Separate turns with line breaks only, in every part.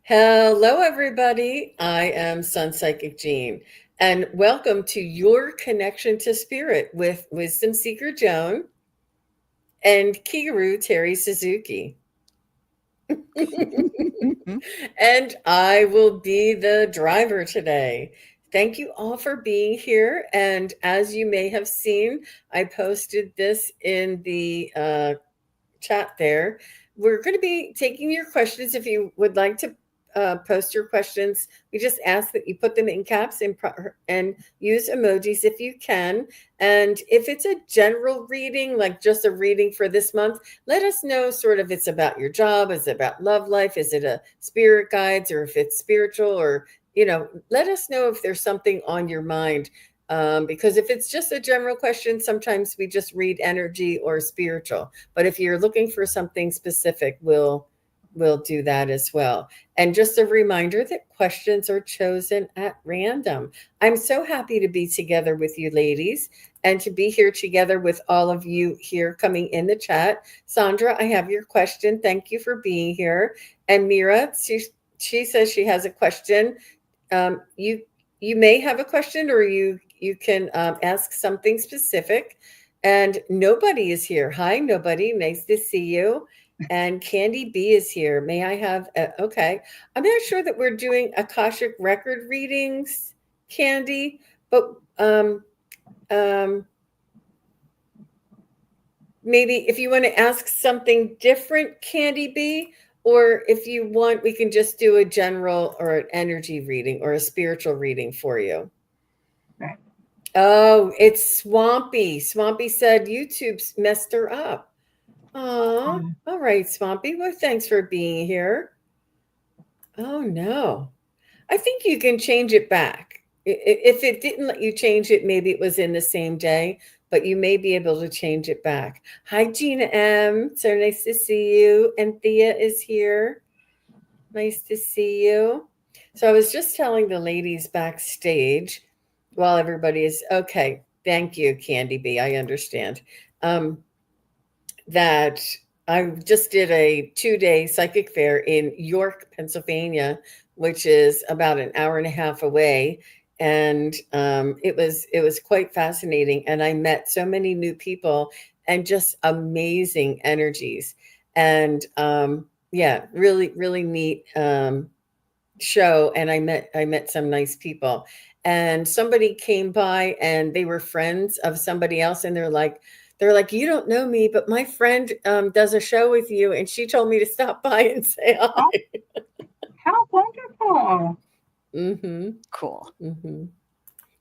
Hello, everybody. I am SunPsychic Jean, and welcome to your connection to spirit with Wisdom Seeker Joan and Kigaru Terri Suzuki. And I will be the driver today. Thank you all for being here. And as you may have seen, I posted this in the chat there. We're going to be taking your questions. If you would like to post your questions, we just ask that you put them in caps and use emojis if you can. And if it's a general reading, like just a reading for this month, let us know sort of it's about your job, is it about love life, is it a spirit guides, or if it's spiritual, or let us know if there's something on your mind, because if it's just a general question, sometimes we just read energy or spiritual. But if you're looking for something specific, we'll do that as well. And just a reminder that questions are chosen at random. I'm so happy to be together with you ladies and to be here together with all of you here coming in the chat. Sandra, I have your question. Thank you for being here. And Mira, she says she has a question. You may have a question, or you can ask something specific. And nobody is here. Hi, nobody. Nice to see you. And Candy B is here. May I have okay. I'm not sure that we're doing Akashic record readings, Candy, but maybe if you want to ask something different, Candy B, or if you want, we can just do a general or an energy reading or a spiritual reading for you.
Right.
Oh, it's Swampy. Swampy said YouTube's messed her up. Oh, all right, Swampy. Well, thanks for being here. Oh, no. I think you can change it back. If it didn't let you change it, maybe it was in the same day, but you may be able to change it back. Hi, Gina M. So nice to see you. And Thea is here. Nice to see you. So I was just telling the ladies backstage while everybody is okay. Thank you, Candy B. I understand. That I just did a 2-day psychic fair in York, Pennsylvania, which is about an hour and a half away. And it was quite fascinating. And I met so many new people and just amazing energies. And yeah, really, really neat show. And I met some nice people. And somebody came by and they were friends of somebody else, and they're like, you don't know me, but my friend does a show with you, and she told me to stop by and say hi.
Oh, how wonderful.
Mm-hmm.
Cool.
Mm-hmm.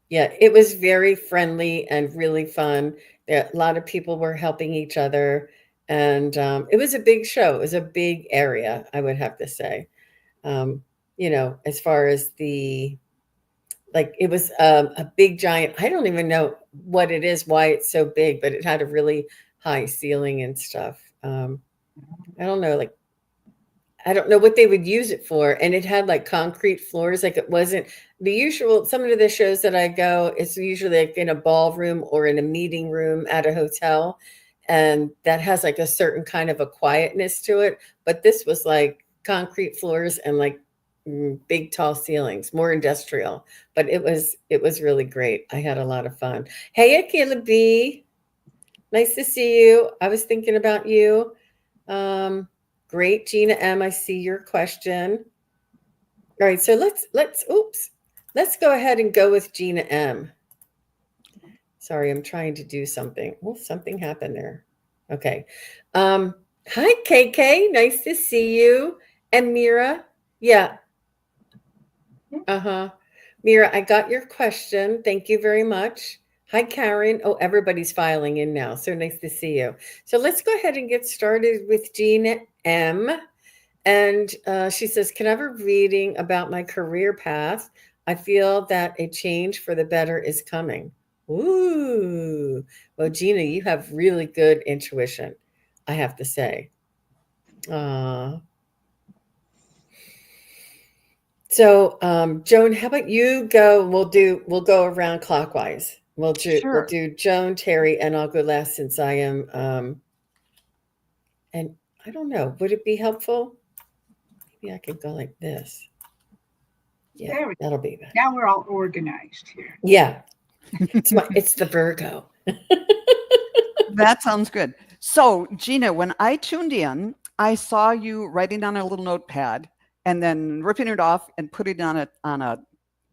Yeah, it was very friendly and really fun. A lot of people were helping each other, and it was a big show. It was a big area, I would have to say. Um, as far as it was a big giant. I don't even know what it is, why it's so big, but it had a really high ceiling and stuff. I don't know, I don't know what they would use it for. And it had like concrete floors. Like it wasn't the usual. Some of the shows that I go, it's usually like in a ballroom or in a meeting room at a hotel. And that has like a certain kind of a quietness to it. But this was like concrete floors and like big tall ceilings, more industrial. But it was really great. I had a lot of fun. Hey, Akila B. Nice to see you. I was thinking about you. Great, Gina M. I see your question. All right, so let's go ahead and go with Gina M. Sorry, I'm trying to do something. Well, something happened there. Okay. Hi, KK. Nice to see you. And Mira. Yeah. Uh-huh. Mira, I got your question. Thank you very much. Hi, Karen. Oh, everybody's filing in now. So nice to see you. So let's go ahead and get started with Gina M. And she says, can I have a reading about my career path? I feel that a change for the better is coming. Ooh. Well, Gina, you have really good intuition, I have to say. So, Joan, how about you go? We'll go around clockwise. We'll
Sure.
do Joan, Terry, and I'll go last since I am. And I don't know. Would it be helpful? maybe I could go like this. Yeah,
There we go.
that'll be better.
Now we're all organized here.
Yeah, it's the Virgo.
That sounds good. So, Gina, when I tuned in, I saw you writing on a little notepad and then ripping it off and putting it on a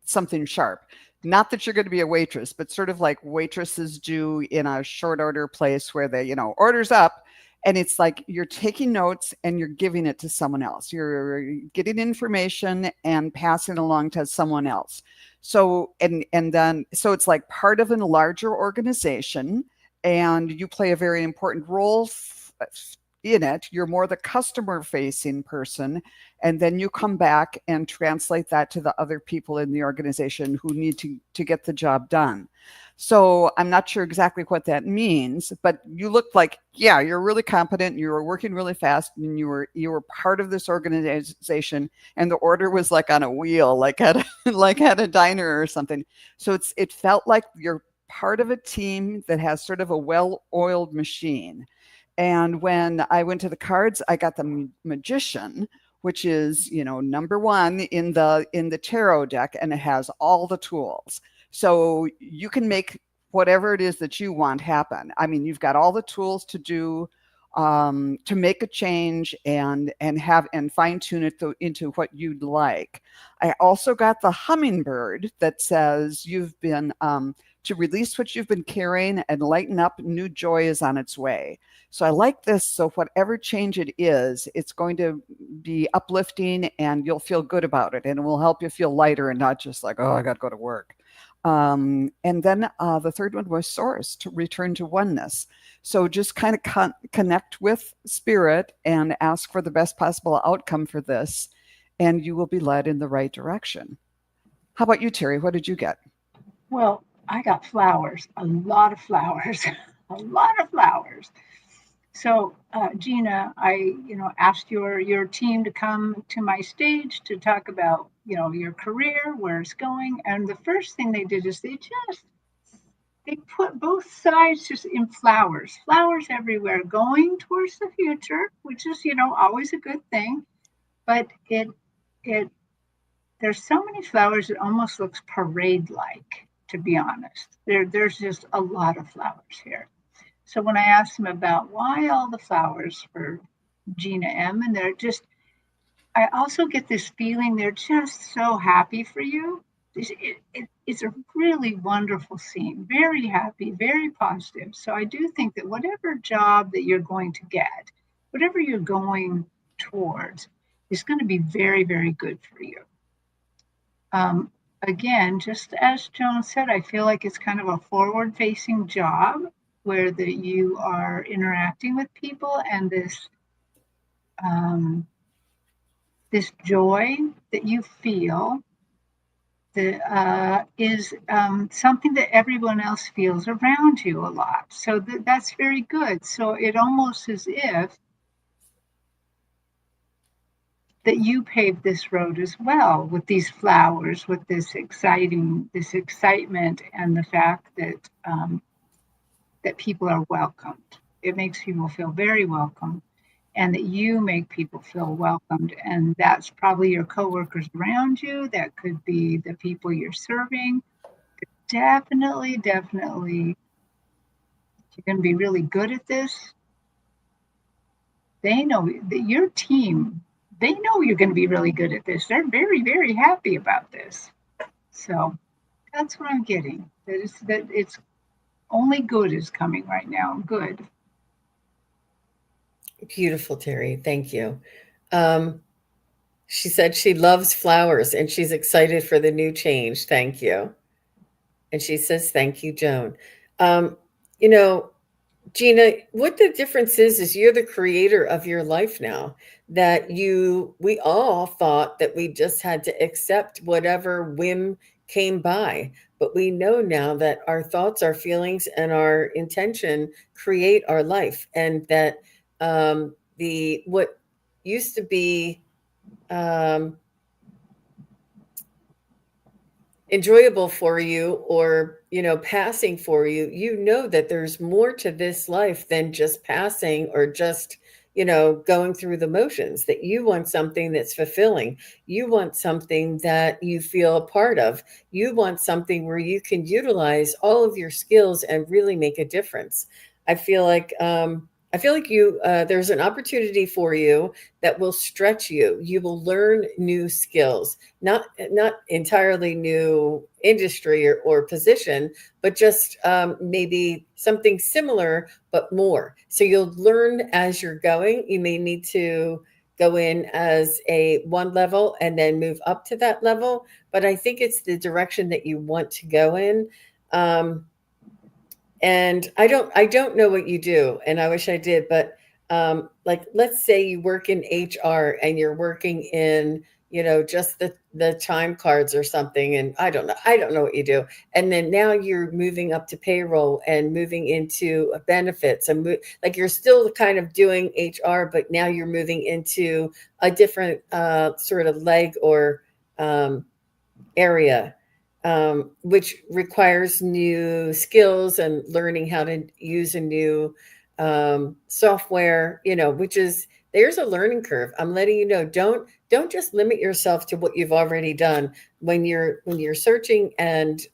something sharp. Not that you're going to be a waitress, but sort of like waitresses do in a short order place where they, orders up, and it's like you're taking notes and you're giving it to someone else. You're getting information and passing it along to someone else. So so it's like part of a larger organization, and you play a very important role in it. You're more the customer facing person, and then you come back and translate that to the other people in the organization who need to get the job done. So I'm not sure exactly what that means, but you look like, yeah, you're really competent. You were working really fast, and you were part of this organization, and the order was like on a wheel, like at a diner or something. So it felt like you're part of a team that has sort of a well-oiled machine. And when I went to the cards, I got the Magician, which is, number one in the tarot deck, and it has all the tools. So you can make whatever it is that you want happen. I mean, you've got all the tools to do, to make a change and fine tune it into what you'd like. I also got the Hummingbird that says you've been to release what you've been carrying and lighten up. New joy is on its way. So I like this. So whatever change it is, it's going to be uplifting, and you'll feel good about it, and it will help you feel lighter and not just like, oh, I got to go to work. And then the third one was Source, to return to oneness. So just kind of connect with spirit and ask for the best possible outcome for this, and you will be led in the right direction. How about you, Terry? What did you get?
Well, I got flowers, a lot of flowers, a lot of flowers. So, Gina, I, asked your team to come to my stage to talk about, your career, where it's going. And the first thing they did is they put both sides just in flowers everywhere, going towards the future, which is, always a good thing. But there's so many flowers, it almost looks parade-like, to be honest. There's just a lot of flowers here. So when I asked them about why all the flowers for Gina M, and I also get this feeling they're just so happy for you. It's a really wonderful scene, very happy, very positive. So I do think that whatever job that you're going to get, whatever you're going towards, is going to be very, very good for you. Again, just as Joan said, I feel like it's kind of a forward-facing job where you are interacting with people, and this joy that you feel that is something that everyone else feels around you a lot. So that's very good. So it almost as if that you paved this road as well, with these flowers, with this excitement, and the fact that that people are welcomed. It makes people feel very welcome, and that you make people feel welcomed. And that's probably your coworkers around you. That could be the people you're serving. Definitely, you're going to be really good at this. They know that your team, they know you're going to be really good at this. They're very, very happy about this. So that's what I'm getting. That it's only good is coming right now. Good.
Beautiful, Terry. Thank you. She said she loves flowers and she's excited for the new change. Thank you. And she says, thank you, Joan. You know, Gina, what the difference is you're the creator of your life now. We all thought that we just had to accept whatever whim came by. But we know now that our thoughts, our feelings, and our intention create our life. And that what used to be enjoyable for you, or passing for you, that there's more to this life than just passing, or just going through the motions, that you want something that's fulfilling. You want something that you feel a part of. You want something where you can utilize all of your skills and really make a difference. I feel like you there's an opportunity for you that will stretch you. You will learn new skills, not entirely new industry or position, but just maybe something similar but more. So you'll learn as you're going. You may need to go in as a one level and then move up to that level, but I think it's the direction that you want to go in. And I don't know what you do, and I wish I did, but like, let's say you work in HR and you're working in, just the time cards or something, and I don't know what you do. And then now you're moving up to payroll and moving into benefits, and like, you're still kind of doing HR, but now you're moving into a different sort of leg or area, which requires new skills and learning how to use a new software, which is, there's a learning curve. I'm letting you know, don't just limit yourself to what you've already done when you're searching and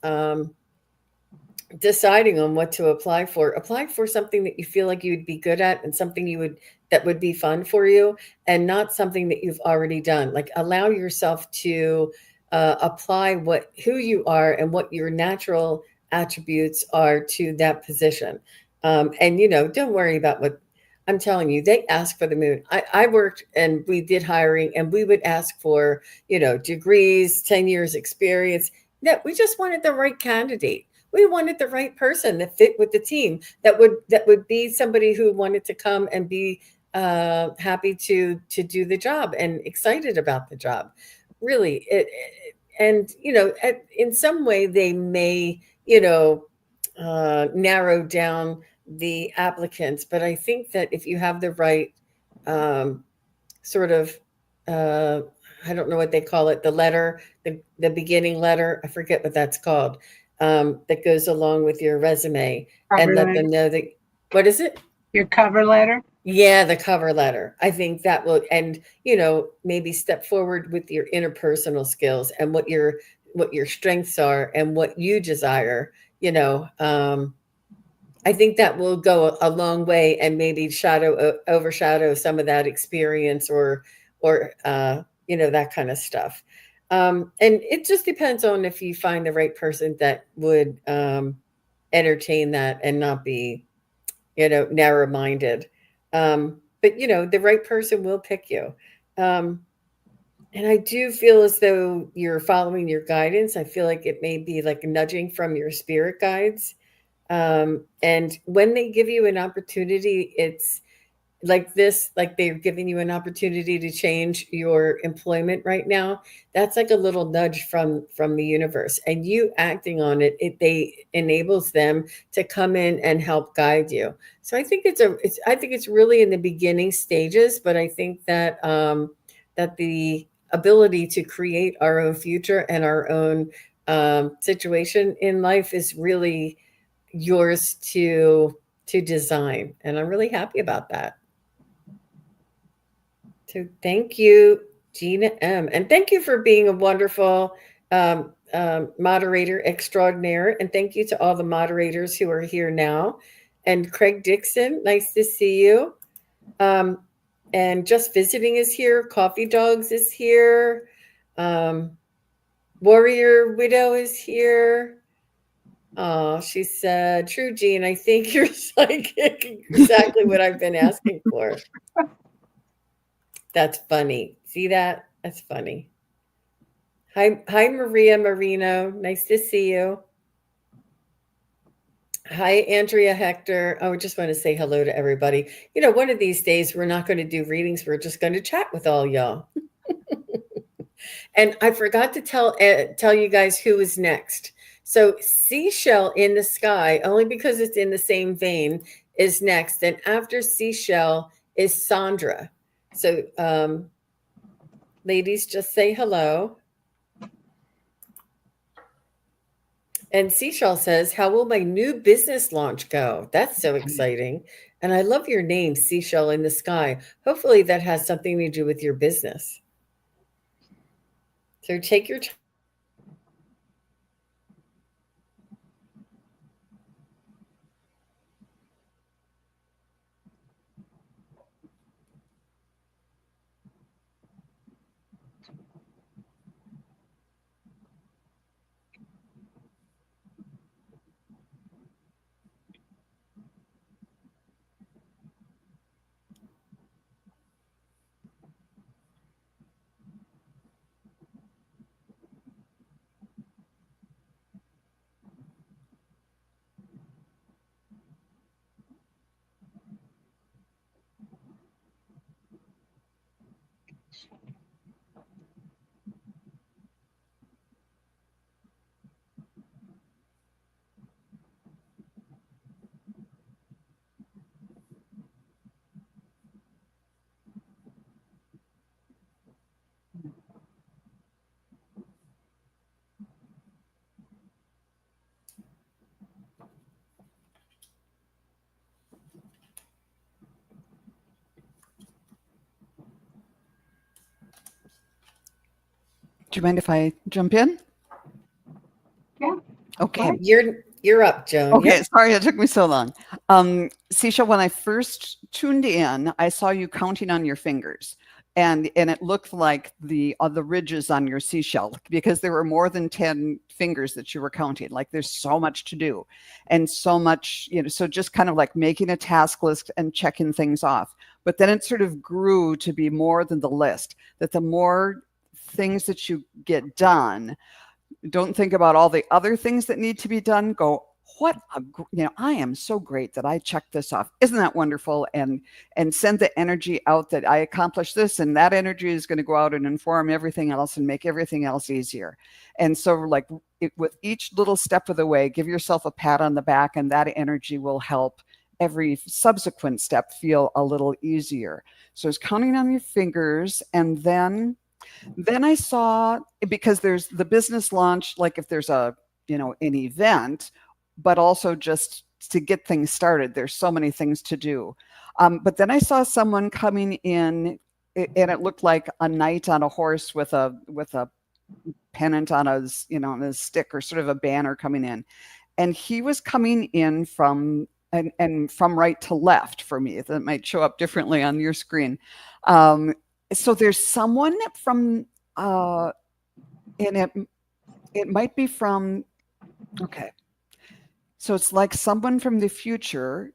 deciding on what to apply for. Apply for something that you feel like you'd be good at, and something that would be fun for you, and not something that you've already done. Like, allow yourself to apply who you are and what your natural attributes are to that position. And don't worry about what I'm telling you. They ask for the moon. I worked and we did hiring, and we would ask for degrees, 10 years experience. No, we just wanted the right candidate. We wanted the right person that fit with the team, that would be somebody who wanted to come and be happy to do the job and excited about the job. Really, and in some way they may narrow down the applicants, but I think that if you have the right sort of uh, I don't know what they call it, the letter, the beginning letter, I forget what that's called, that goes along with your resume, and
Cover
let
letter.
them know that, what is it?
Your cover letter.
Yeah, the cover letter. I think that will, and maybe step forward with your interpersonal skills and what your strengths are and what you desire. I think that will go a long way, and maybe overshadow some of that experience, or that kind of stuff. And it just depends on if you find the right person that would entertain that and not be narrow minded. But the right person will pick you. And I do feel as though you're following your guidance. I feel like it may be like nudging from your spirit guides. And when they give you an opportunity, it's like this, like they're giving you an opportunity to change your employment right now. That's like a little nudge from the universe, and you acting on it enables them to come in and help guide you. So I think it's really in the beginning stages, but I think that the ability to create our own future and our own situation in life is really yours to design, and I'm really happy about that. So thank you, Gina M. And thank you for being a wonderful moderator extraordinaire. And thank you to all the moderators who are here now. And Craig Dixon, nice to see you. And Just Visiting is here. Coffee Dogs is here. Warrior Widow is here. Oh, she said, "True, Jean, I think you're psychic." Exactly what I've been asking for. That's funny. See that? That's funny. Hi, Maria Marino. Nice to see you. Hi, Andrea Hector. I would just want to say hello to everybody. One of these days, we're not going to do readings. We're just going to chat with all y'all. And I forgot to tell you guys who is next. So Seashell in the Sky, only because it's in the same vein, is next. And after Seashell is Sandra. So ladies, just say hello. And Seashell says, how will my new business launch go? That's so exciting. And I love your name, Seashell in the Sky. Hopefully that has something to do with your business. So take your time.
Do you mind if I jump in?
Yeah.
Okay.
You're up, Joan.
Okay,
Yep.
sorry it took me so long. Seashell, when I first tuned in, I saw you counting on your fingers. And it looked like the ridges on your seashell, because there were more than 10 fingers that you were counting. Like, there's so much to do and so much, so just kind of like making a task list and checking things off. But then it sort of grew to be more than the list, that the more things that you get done, don't think about all the other things that need to be done. Go, I am so great that I checked this off. Isn't that wonderful? And send the energy out that I accomplished this, and that energy is going to go out and inform everything else and make everything else easier. And so, like, with each little step of the way, give yourself a pat on the back, and that energy will help every subsequent step feel a little easier. So it's counting on your fingers, and then I saw, because there's the business launch, like if there's an event, but also just to get things started, there's so many things to do. But then I saw someone coming in, and it looked like a knight on a horse with a pennant on a stick, or sort of a banner coming in. And he was coming in from right to left for me. That might show up differently on your screen. So there's someone from, and it might be from, okay. So it's like someone from the future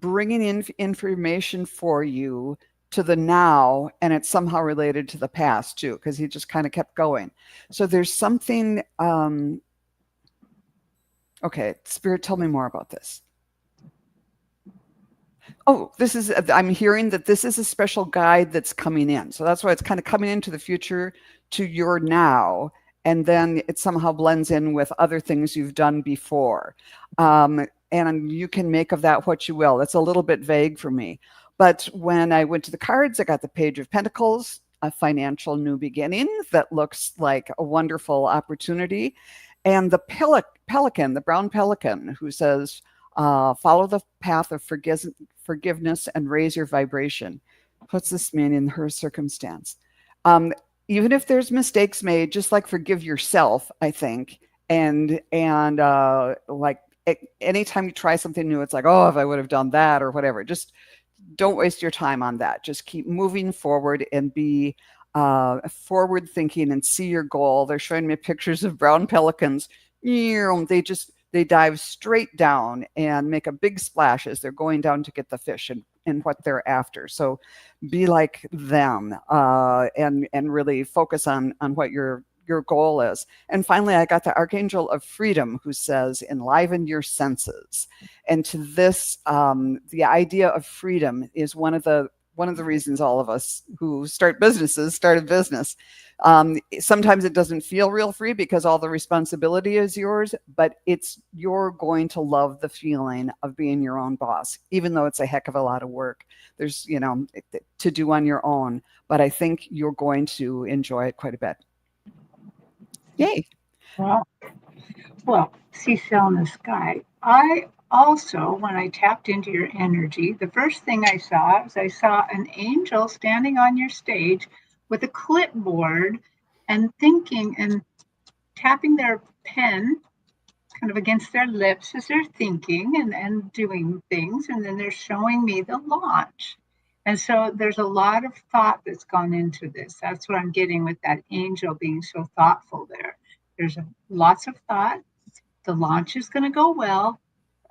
bringing in information for you to the now, and it's somehow related to the past too, because he just kind of kept going. So there's something, okay, Spirit, tell me more about this. Oh, I'm hearing that this is a special guide that's coming in. So that's why it's kind of coming into the future to your now. And then it somehow blends in with other things you've done before. And you can make of that what you will. That's a little bit vague for me. But when I went to the cards, I got the Page of Pentacles, a financial new beginning that looks like a wonderful opportunity. And the pelican, the brown pelican, who says, follow the path of forgiveness and raise your vibration. What's this mean in her circumstance? Even if there's mistakes made, just like forgive yourself, I think. And like anytime you try something new, it's like, oh, if I would have done that or whatever. Just don't waste your time on that. Just keep moving forward and be forward thinking and see your goal. They're showing me pictures of brown pelicans. They dive straight down and make a big splash as they're going down to get the fish and what they're after. So be like them, and really focus on what your goal is. And finally, I got the Archangel of Freedom, who says, enliven your senses. And to this, the idea of freedom is one of the reasons all of us who start a business. Sometimes it doesn't feel real free because all the responsibility is yours, but you're going to love the feeling of being your own boss, even though it's a heck of a lot of work. There's, to do on your own, but I think you're going to enjoy it quite a bit. Yay.
Wow. Well, seashell in the sky. I also, when I tapped into your energy, the first thing I saw is I saw an angel standing on your stage with a clipboard and thinking and tapping their pen kind of against their lips as they're thinking and doing things. And then they're showing me the launch. And so there's a lot of thought that's gone into this. That's what I'm getting with that angel being so thoughtful there. There's lots of thought. The launch is going to go well.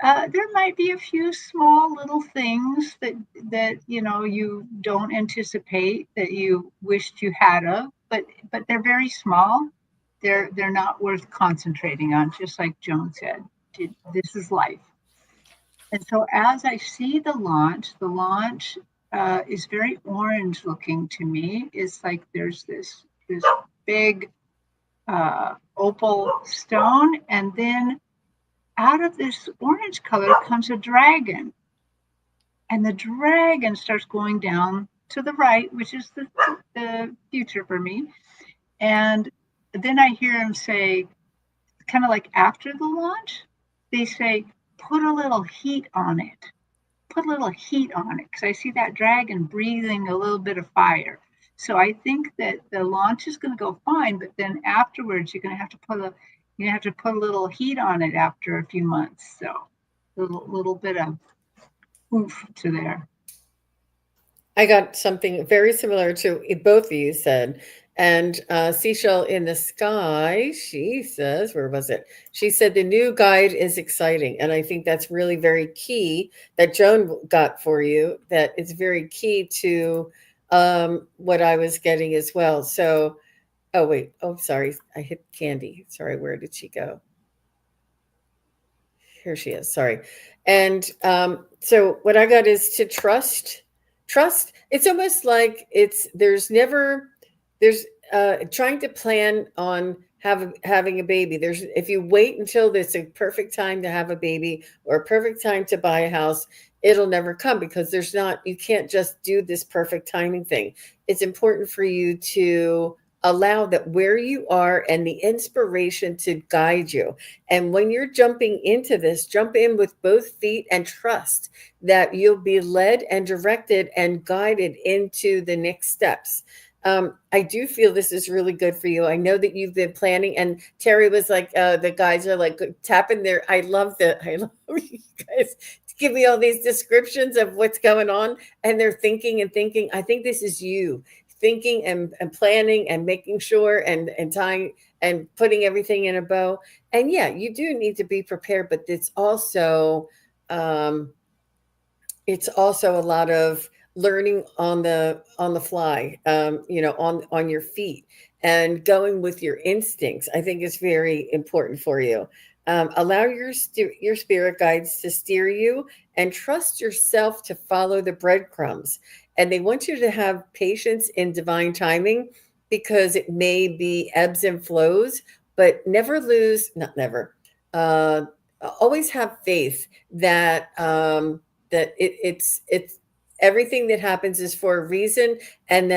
There might be a few small little things that you don't anticipate that you wished you had of, but they're very small. They're not worth concentrating on. Just like Joan said, this is life. And so as I see the launch is very orange looking to me. It's like there's this big opal stone, and then out of this orange color comes a dragon. And the dragon starts going down to the right, which is the future for me. And then I hear him say, kind of like after the launch, they say, put a little heat on it. Put a little heat on it. Because I see that dragon breathing a little bit of fire. So I think that the launch is going to go fine, but then afterwards you're going to have to put a little heat on it after a few months. So a little bit of oomph to there.
I got something very similar to both of you said. And Seashell in the Sky, she says, where was it? She said the new guide is exciting. And I think that's really very key that Joan got for you, that it's very key to what I was getting as well. So, oh, wait. Oh, sorry. I hit Candy. Sorry. Where did she go? Here she is. Sorry. And so what I got is to trust. It's almost like there's trying to plan on having a baby. If you wait until there's a perfect time to have a baby or a perfect time to buy a house, it'll never come, because you can't just do this perfect timing thing. It's important for you to allow that where you are and the inspiration to guide you. And when you're jumping into this, jump in with both feet and trust that you'll be led and directed and guided into the next steps. I do feel this is really good for you. I know that you've been planning, and Terry was like, the guys are like tapping their, I love you guys give me all these descriptions of what's going on, and they're thinking and thinking. I think this is you thinking and planning and making sure and tying and putting everything in a bow. And yeah, you do need to be prepared, but it's also a lot of learning on the fly, on your feet, and going with your instincts. I think is very important for you. Allow your spirit guides to steer you, and trust yourself to follow the breadcrumbs. And they want you to have patience in divine timing, because it may be ebbs and flows, but not never, always have faith that it's everything that happens is for a reason, and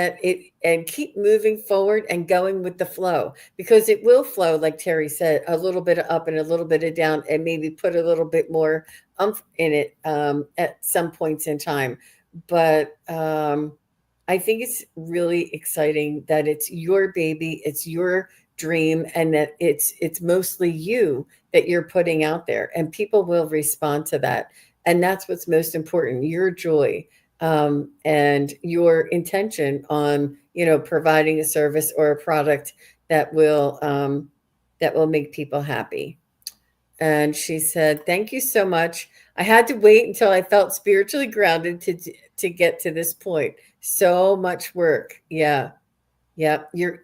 and keep moving forward and going with the flow, because it will flow, like Terry said, a little bit of up and a little bit of down, and maybe put a little bit more umph in it at some points in time. But I think it's really exciting that it's your baby, it's your dream, and that it's mostly you that you're putting out there, and people will respond to that. And that's what's most important, your joy, and your intention on, providing a service or a product that will make people happy. And she said, thank you so much. I had to wait until I felt spiritually grounded to get to this point. So much work. Yeah. Yeah. You're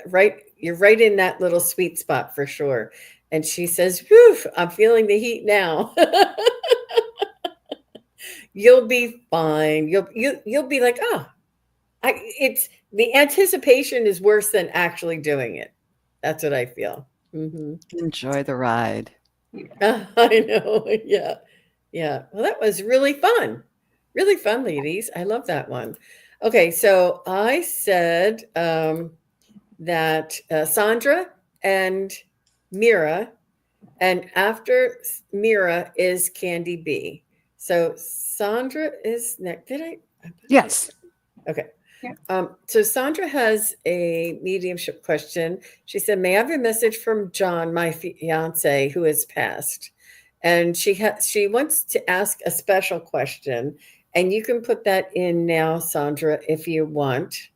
right. You're right in that little sweet spot for sure. And she says, whew, I'm feeling the heat now. You'll be fine. You'll be like, oh, it's the anticipation is worse than actually doing it. That's what I feel. Mm-hmm.
Enjoy the ride.
I know. Yeah. Yeah. Well, that was really fun. Really fun, ladies. I love that one. Okay. So I said that Sandra and Mira, and after Mira is Candy B. So Sandra is next. Did I?
Yes.
Okay.
Yeah.
So Sandra has a mediumship question. She said, "May I have a message from John, my fiance, who has passed?" And she wants to ask a special question, and you can put that in now, Sandra, if you want.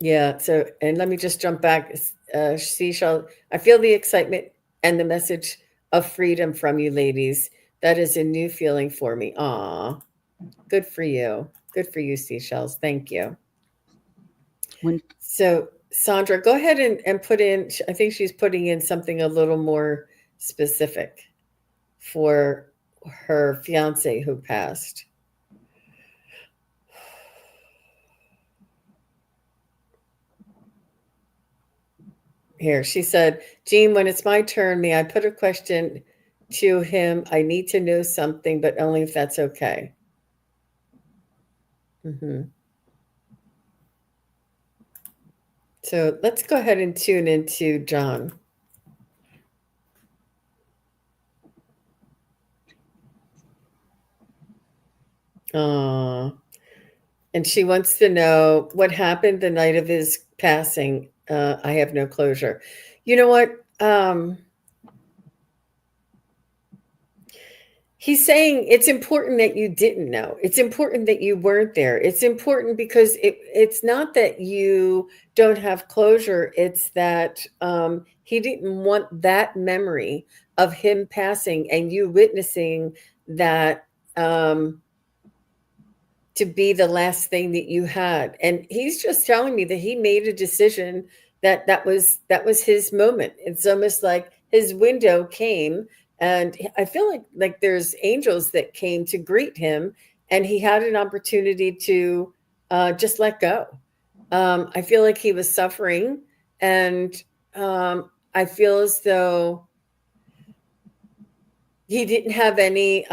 Yeah. So, and let me just jump back. Seashell, I feel the excitement and the message of freedom from you, ladies. That is a new feeling for me. Aw, good for you. Good for you, Seashells. Thank you. So, Sandra, go ahead and put in, I think she's putting in something a little more specific for her fiance who passed. Here, she said, Jean, when it's my turn, may I put a question to him? I need to know something, but only if that's okay. So let's go ahead and tune into John. And she wants to know what happened the night of his passing. I have no closure. You know what? He's saying it's important that you didn't know. It's important that you weren't there. It's important because it's not that you don't have closure. It's that he didn't want that memory of him passing and you witnessing that to be the last thing that you had. And he's just telling me that he made a decision that was his moment. It's almost like his window came, and I feel like there's angels that came to greet him, and he had an opportunity to just let go. I feel like he was suffering, and I feel as though he didn't have any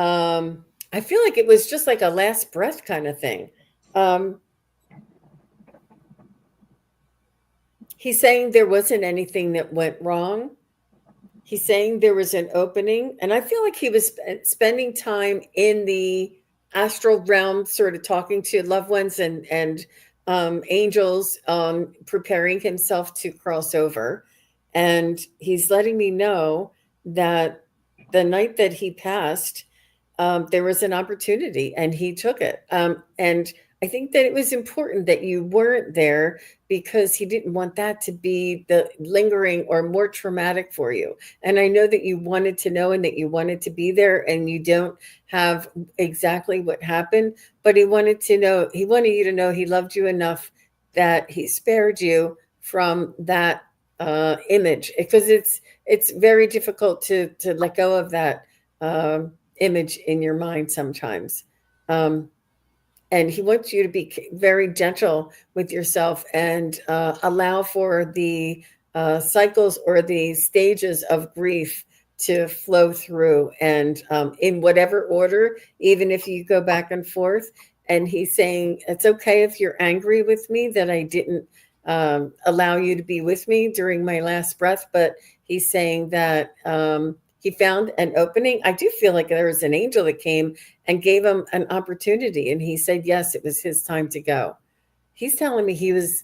I feel like it was just like a last breath kind of thing. He's saying there wasn't anything that went wrong. He's saying there was an opening, and I feel like he was spending time in the astral realm, sort of talking to loved ones and angels, preparing himself to cross over. And he's letting me know that the night that he passed, there was an opportunity and he took it. And I think that it was important that you weren't there because he didn't want that to be the lingering or more traumatic for you. And I know that you wanted to know and that you wanted to be there, and you don't have exactly what happened, but he wanted to know, he wanted you to know he loved you enough that he spared you from that image, because it's very difficult to let go of that image in your mind sometimes. And he wants you to be very gentle with yourself and allow for the cycles or the stages of grief to flow through, and in whatever order, even if you go back and forth. And he's saying, it's okay if you're angry with me that I didn't allow you to be with me during my last breath. But he's saying that he found an opening. I do feel like there was an angel that came and gave him an opportunity, and he said yes, it was his time to go. He's telling me he was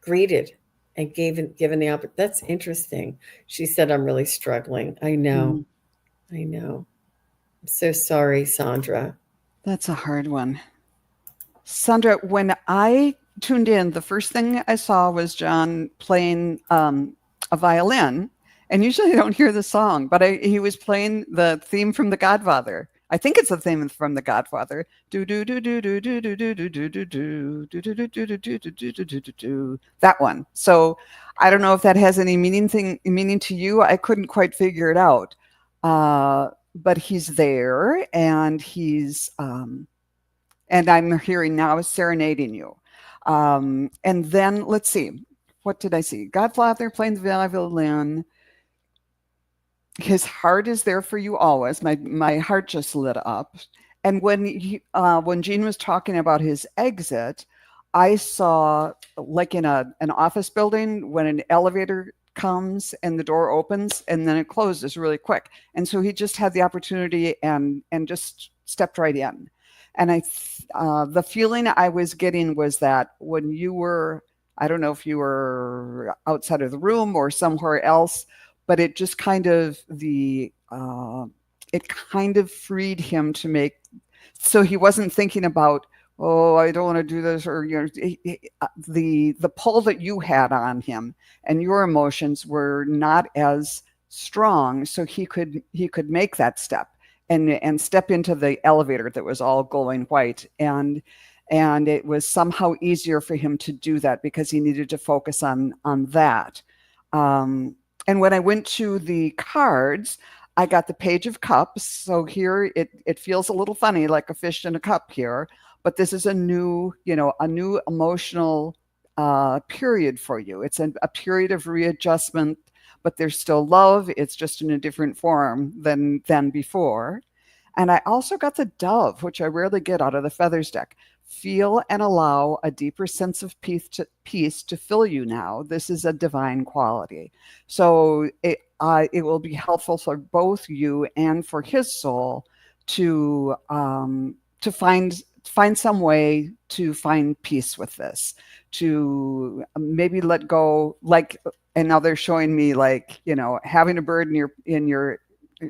greeted and given the opportunity. That's interesting. She said, I'm really struggling. I know. I know. I'm so sorry, Sandra.
That's a hard one. Sandra, when I tuned in, the first thing I saw was John playing a violin. And usually I don't hear the song, but he was playing the theme from The Godfather. I think it's the theme from The Godfather. That one. So I don't know if that has any meaning to you. I couldn't quite figure it out. But he's there, and he's and I'm hearing now is serenading you. And then let's see, what did I see? Godfather playing the violin. His heart is there for you always. My heart just lit up. And when Jean was talking about his exit, I saw, like in an office building, when an elevator comes and the door opens and then it closes really quick. And so he just had the opportunity and just stepped right in. And the feeling I was getting was that when you were, I don't know if you were outside of the room or somewhere else, but it just kind of it kind of freed him to make, so he wasn't thinking about, oh, I don't want to do this, or the pull that you had on him and your emotions were not as strong, so he could make that step and step into the elevator that was all glowing white, and it was somehow easier for him to do that because he needed to focus on that. And when I went to the cards, I got the Page of Cups. So here it feels a little funny, like a fish in a cup here, but this is a new emotional period for you. It's a period of readjustment, but there's still love. It's just in a different form than before. And I also got the Dove, which I rarely get out of the Feathers deck. Feel and allow a deeper sense of peace to fill you now. This is a divine quality. So it will be helpful for both you and for his soul to find some way to find peace with this, to maybe let go. Like, and now they're showing me, like, having a bird in your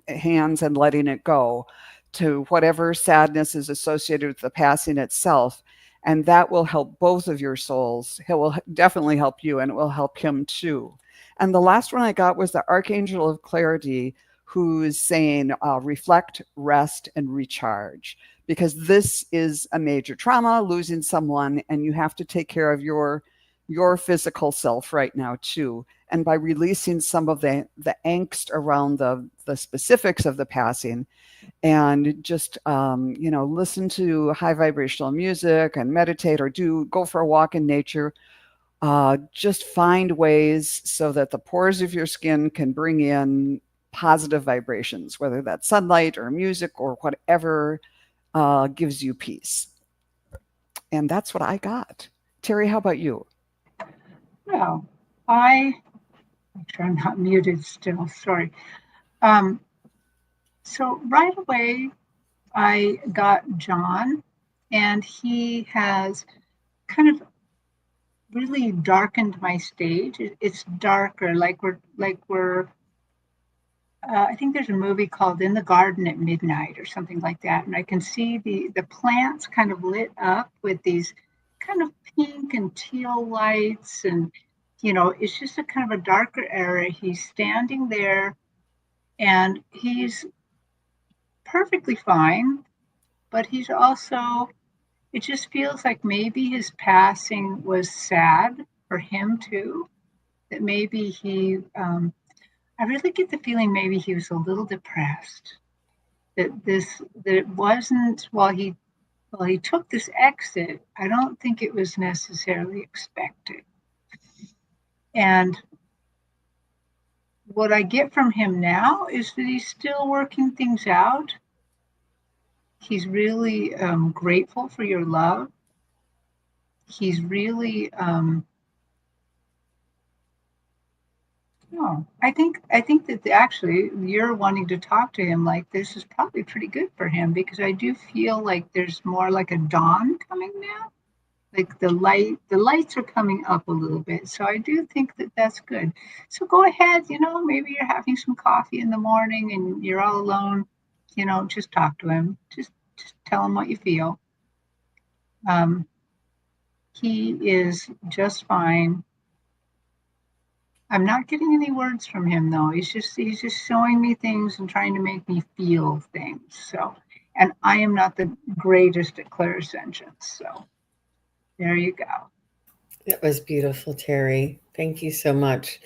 hands and letting it go to whatever sadness is associated with the passing itself. And that will help both of your souls. It will definitely help you, and it will help him too. And the last one I got was the Archangel of Clarity, who's saying, reflect, rest, and recharge. Because this is a major trauma, losing someone, and you have to take care of your physical self right now too. And by releasing some of the angst around the specifics of the passing, and just listen to high vibrational music and meditate, or go for a walk in nature. Just find ways so that the pores of your skin can bring in positive vibrations, whether that's sunlight or music or whatever gives you peace. And that's what I got. Terry, how about you?
Well, I'm sure I'm not muted still. Sorry. So right away, I got John, and he has kind of really darkened my stage. It's darker, like we're. I think there's a movie called In the Garden at Midnight or something like that, and I can see the plants kind of lit up with these kind of pink and teal lights, and it's just a kind of a darker area. He's standing there, and he's perfectly fine, but he's also, it just feels like maybe his passing was sad for him too. That maybe I really get the feeling maybe he was a little depressed. That it wasn't, while he took this exit, I don't think it was necessarily expected. And what I get from him now is that he's still working things out. He's really grateful for your love. He's really, I think that actually you're wanting to talk to him like this is probably pretty good for him, because I do feel like there's more like a dawn coming now. Like the lights are coming up a little bit. So I do think that that's good. So go ahead, maybe you're having some coffee in the morning and you're all alone, just talk to him. Just tell him what you feel. He is just fine. I'm not getting any words from him though. He's just showing me things and trying to make me feel things. So, and I am not the greatest at clairsentience. So there you go.
That was beautiful, Terry. Thank you so much.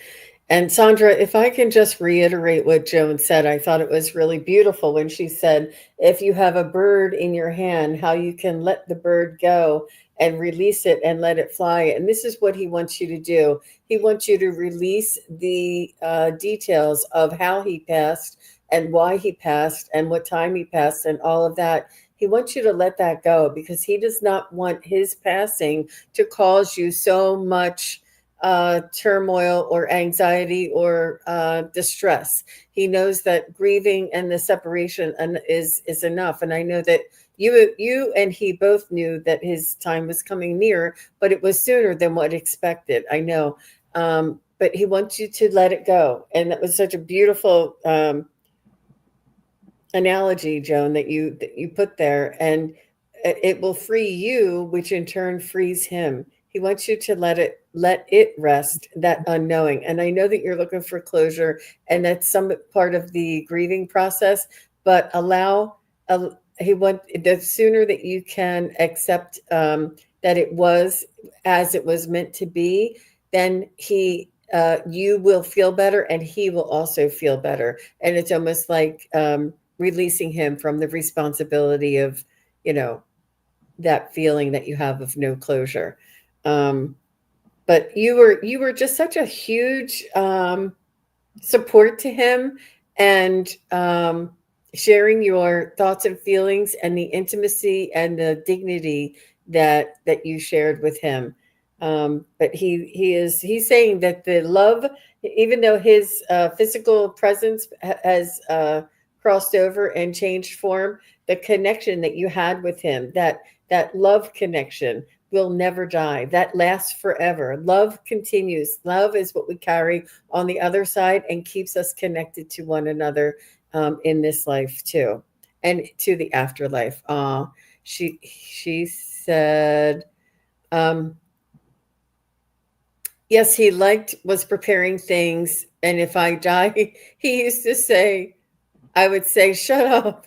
And Sandra, if I can just reiterate what Joan said, I thought it was really beautiful when she said, if you have a bird in your hand, how you can let the bird go and release it and let it fly. And this is what he wants you to do. He wants you to release the details of how he passed and why he passed and what time he passed and all of that. He wants you to let that go because he does not want his passing to cause you so much turmoil or anxiety or distress. He knows that grieving and the separation is enough. And I know that you and he both knew that his time was coming near, but it was sooner than what expected. I know. But he wants you to let it go. And that was such a beautiful analogy, Joan, that you put there. And it will free you, which in turn frees him. He wants you to let it rest, that unknowing. And I know that you're looking for closure, and that's some part of the grieving process, but he want the sooner that you can accept that it was as it was meant to be, then you will feel better, and he will also feel better. And it's almost like releasing him from the responsibility of, that feeling that you have of no closure. But you were just such a huge support to him, and sharing your thoughts and feelings and the intimacy and the dignity that you shared with him. But he's saying that the love, even though his physical presence has crossed over and changed form, the connection that you had with him, that love connection will never die. That lasts forever. Love continues. Love is what we carry on the other side and keeps us connected to one another in this life too, and to the afterlife. She said, yes, he was preparing things, and if I die, he used to say, I would say, shut up.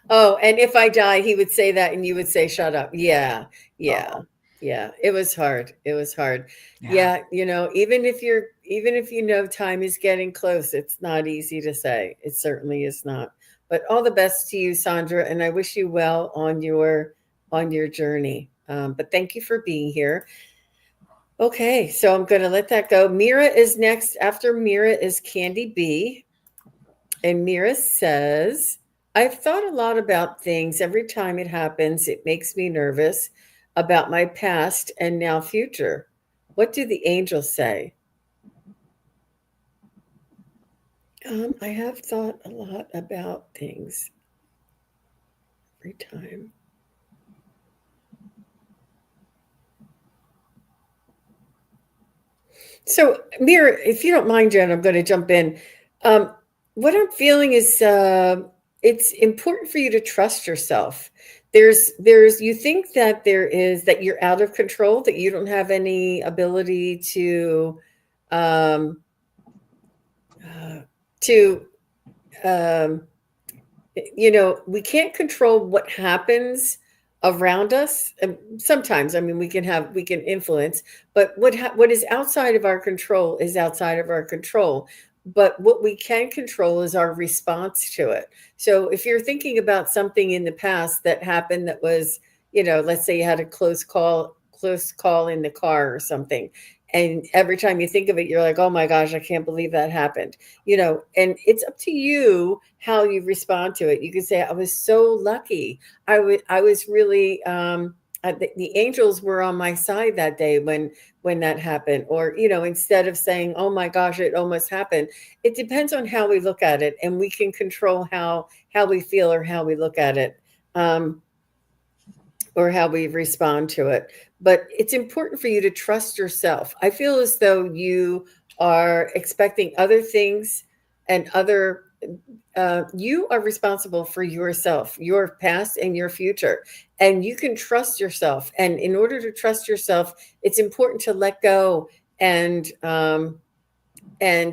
Oh, and if I die, he would say that, and you would say, shut up. Yeah.
Oh.
Yeah. It was hard. Yeah. Even if time is getting close, it's not easy to say. It certainly is not. But all the best to you, Sandra, and I wish you well on your journey. But thank you for being here. Okay, so I'm going to let that go. Mira is next. After Mira is Candy B. And Mira says, I've thought a lot about things. Every time it happens, it makes me nervous about my past and now future. What do the angels say? I have thought a lot about things every time. So, Mira, if you don't mind, Jen, I'm going to jump in. What I'm feeling is it's important for you to trust yourself. You think that that you're out of control, that you don't have any ability um, to we can't control what happens around us. And sometimes, I mean, we can influence, but what is outside of our control is outside of our control. But what we can control is our response to it. So if you're thinking about something in the past that happened that was, let's say you had a close call in the car or something, and every time you think of it, you're like, oh my gosh, I can't believe that happened. And it's up to you how you respond to it. You can say, I was so lucky. I was really, the angels were on my side that day when that happened. Or, instead of saying, oh my gosh, it almost happened. It depends on how we look at it, and we can control how we feel or how we look at it. Or how we respond to it. But it's important for you to trust yourself. I feel as though you are expecting other things and you are responsible for yourself, your past and your future. And you can trust yourself. And in order to trust yourself, it's important to let go and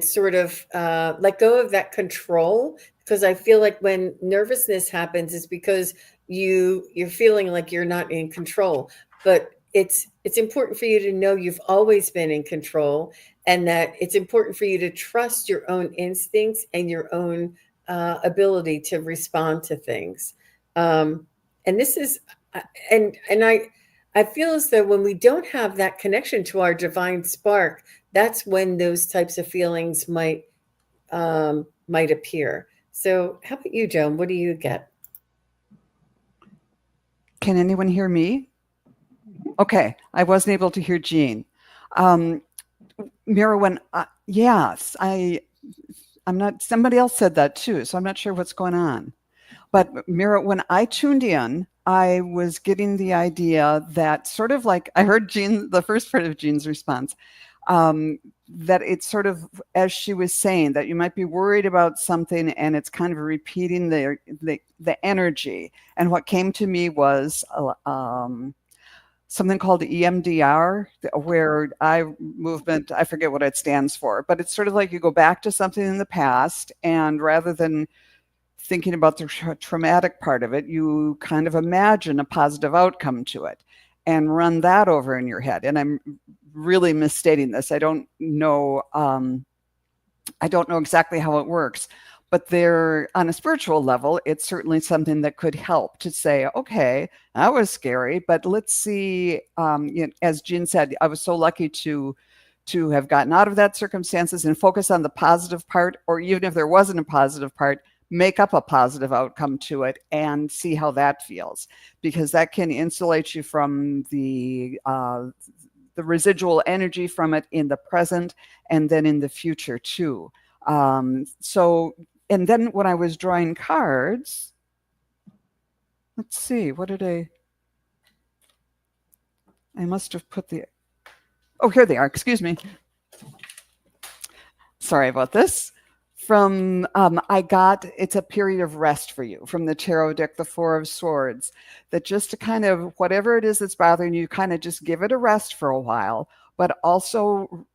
sort of let go of that control. Because I feel like when nervousness happens, it's because you're feeling like you're not in control. But it's important for you to know you've always been in control, and that it's important for you to trust your own instincts and your own ability to respond to things. And this is, and I feel as though when we don't have that connection to our divine spark, that's when those types of feelings might appear. So how about you, Joan? What do you get?
can anyone hear me? Okay, I wasn't able to hear Jean. Mira, yes, I'm not, somebody else said that too, so I'm not sure what's going on. But Mira, when I tuned in, I was getting the idea that sort of like I heard Jean, the first part of Jean's response, that it's sort of, as she was saying, that you might be worried about something and it's kind of repeating the energy. And what came to me was something called EMDR, where eye movement, I forget what it stands for, but it's sort of like you go back to something in the past, and rather than thinking about the traumatic part of it, you kind of imagine a positive outcome to it and run that over in your head. And I'm really misstating this. I don't know exactly how it works, but there, on a spiritual level, it's certainly something that could help to say, okay, that was scary, but let's see. As Jean said, I was so lucky to have gotten out of that circumstances and focus on the positive part, or even if there wasn't a positive part, make up a positive outcome to it and see how that feels, because that can insulate you from the residual energy from it in the present and then in the future too. And then when I was drawing cards, let's see, I must have put here they are, excuse me. Sorry about this. From, it's a period of rest for you from the tarot deck, the Four of Swords, that just to kind of, whatever it is that's bothering you, kind of just give it a rest for a while, but also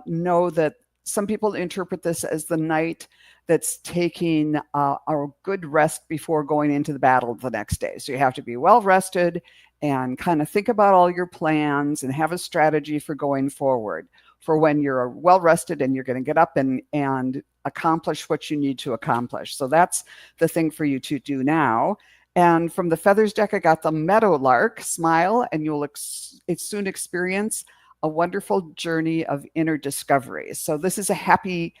know that some people interpret this as the night that's taking a good rest before going into the battle the next day. So you have to be well rested and kind of think about all your plans and have a strategy for going forward, for when you're well rested and you're going to get up and accomplish what you need to accomplish. So that's the thing for you to do now. And from the Feathers deck, I got the Meadowlark, smile, and you'll soon experience a wonderful journey of inner discovery. So this is a happy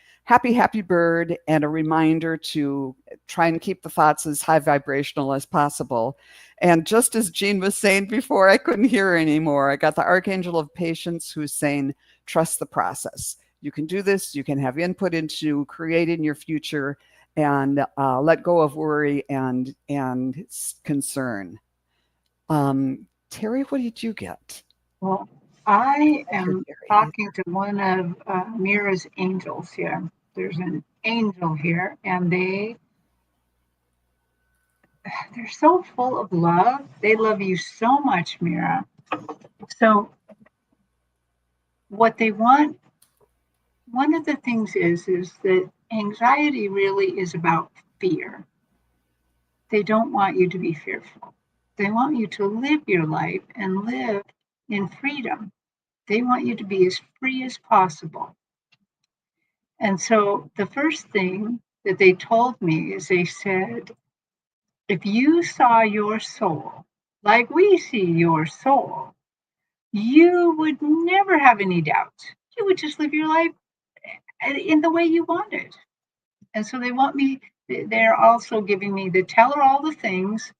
bird and a reminder to try and keep the thoughts as high vibrational as possible. And just as Jean was saying before, I couldn't hear her anymore. I got the Archangel of Patience who's saying, trust the process. You can do this. You can have input into creating your future, and let go of worry and concern. Terry, what did you get?
Well, I am talking to one of Mira's angels here. There's an angel here, and they're so full of love. They love you so much, Mira. So what they want, one of the things is that anxiety really is about fear. They don't want you to be fearful. They want you to live your life and live in freedom. They want you to be as free as possible. And so the first thing that they told me is they said, if you saw your soul like we see your soul, you would never have any doubts. You would just live your life in the way you wanted. And so they want me, they're also giving me the tell her all the things.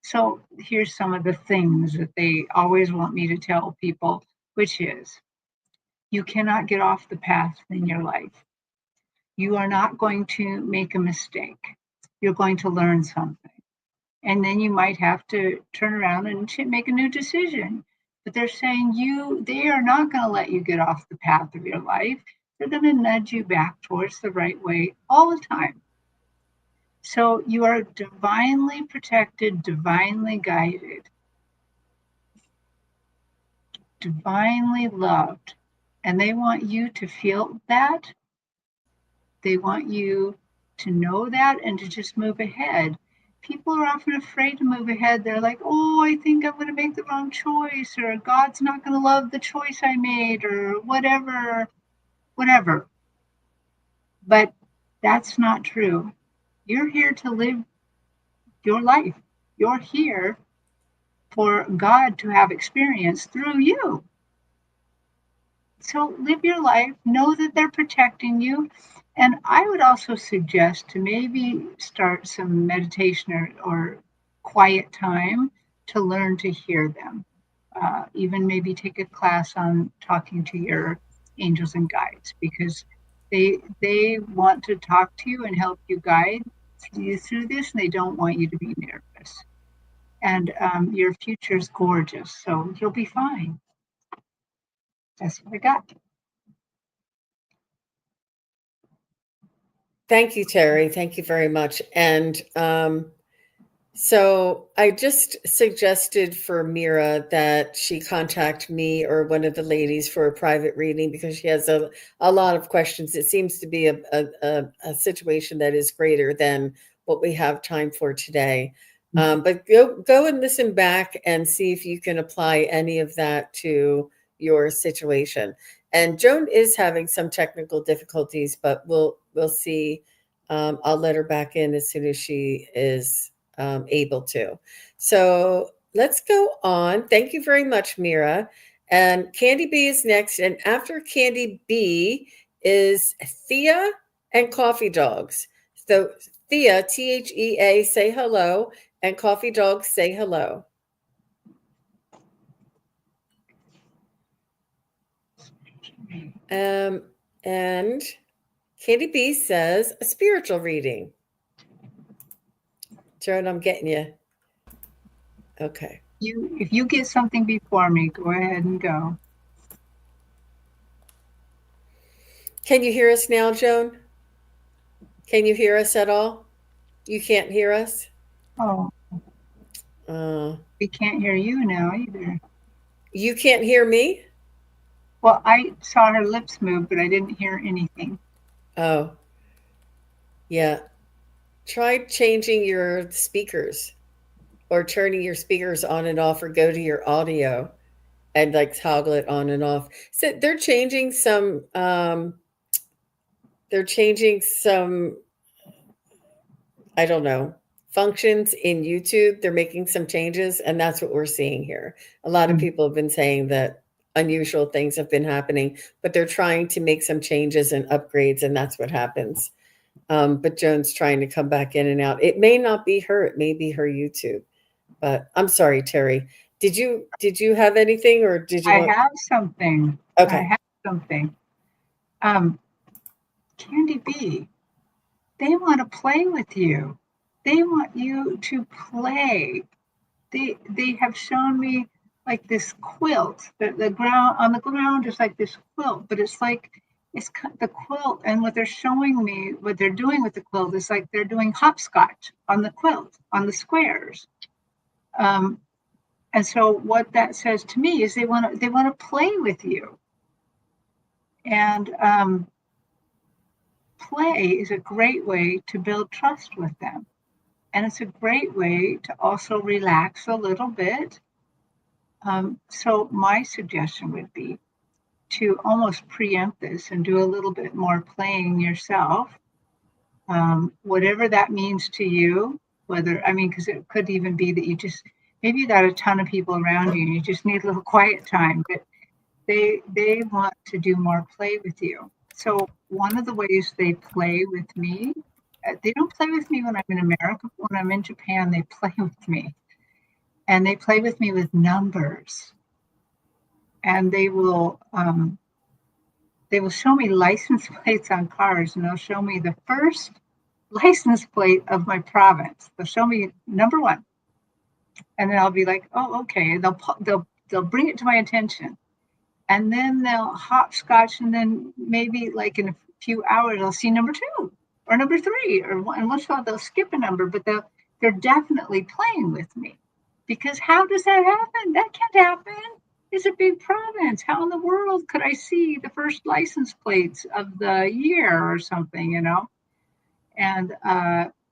So here's some of the things that they always want me to tell people, which is, you cannot get off the path in your life. You are not going to make a mistake. You're going to learn something. And then you might have to turn around and make a new decision. But they're saying they are not going to let you get off the path of your life. They're going to nudge you back towards the right way all the time. So you are divinely protected, divinely guided, divinely loved. And they want you to feel that. They want you to know that and to just move ahead. People are often afraid to move ahead. They're like, oh, I think I'm going to make the wrong choice, or God's not going to love the choice I made, or whatever. But that's not true. You're here to live your life. You're here for God to have experience through you. So live your life, know that they're protecting you. And I would also suggest to maybe start some meditation or quiet time to learn to hear them. Even maybe take a class on talking to your angels and guides, because they want to talk to you and help you guide you through this, and they don't want you to be nervous. And your future is gorgeous, so you'll be fine. That's what I got.
Thank you, Terry. Thank you very much. And so I just suggested for Mira that she contact me or one of the ladies for a private reading, because she has a lot of questions. It seems to be a situation that is greater than what we have time for today. But go and listen back and see if you can apply any of that to your situation. And Joan is having some technical difficulties, but we'll see. I'll let her back in as soon as she is able to. So let's go on. Thank you very much, Mira. And Candy B is next. And after Candy B is Thea and Coffee Dogs. So Thea, Thea, say hello. And Coffee Dogs, say hello. And Candy B says a spiritual reading. Joan, I'm getting you. Okay.
If you get something before me, go ahead and go.
Can you hear us now, Joan? Can you hear us at all? You can't hear us?
Oh, we can't hear you now either.
You can't hear me?
Well, I saw her lips move, but I didn't hear anything.
Oh, yeah. Try changing your speakers or turning your speakers on and off, or go to your audio and like toggle it on and off. So they're changing some I don't know, functions in YouTube. They're making some changes, and that's what we're seeing here. A lot of people have been saying that unusual things have been happening, but they're trying to make some changes and upgrades, and that's what happens. But Joan's trying to come back in and out. It may not be her, it may be her YouTube. But I'm sorry, Terry. Did you have anything, or did you
I have something.
Okay.
I have something. Candy B, they want to play with you. They want you to play. They have shown me like this quilt. The ground on the ground is like this quilt, but it's like it's the quilt. And what they're showing me, what they're doing with the quilt is like they're doing hopscotch on the quilt, on the squares. And so what that says to me is they want to play with you. And play is a great way to build trust with them. And it's a great way to also relax a little bit. So my suggestion would be to almost preempt this and do a little bit more playing yourself. Whatever that means to you, because it could even be that maybe you got a ton of people around you and you just need a little quiet time, but they want to do more play with you. So one of the ways they play with me, they don't play with me when I'm in America. When I'm in Japan, they play with me. And they play with me with numbers. And they will show me license plates on cars, and they'll show me the first license plate of my province. They'll show me number 1. And then I'll be like, oh, okay. They'll bring it to my attention. And then they'll hopscotch, and then maybe like in a few hours, I'll see number 2 or number 3, and once in a while they'll skip a number, but they're definitely playing with me. Because how does that happen? That can't happen. It's a big province. How in the world could I see the first license plates of the year or something, And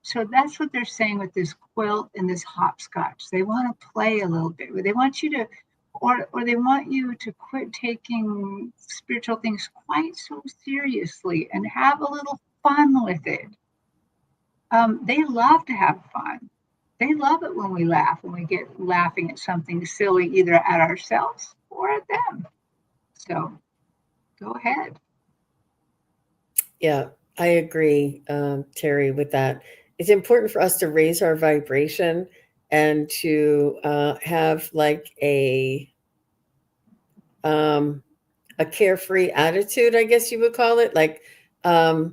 so that's what they're saying with this quilt and this hopscotch. They want to play a little bit. They want you to, or they want you to quit taking spiritual things quite so seriously and have a little fun with it. They love to have fun. They love it when we laugh, when we get laughing at something silly, either at ourselves or at them. So go ahead.
Yeah, I agree, Terry, with that. It's important for us to raise our vibration and to have like a carefree attitude, I guess you would call it, like a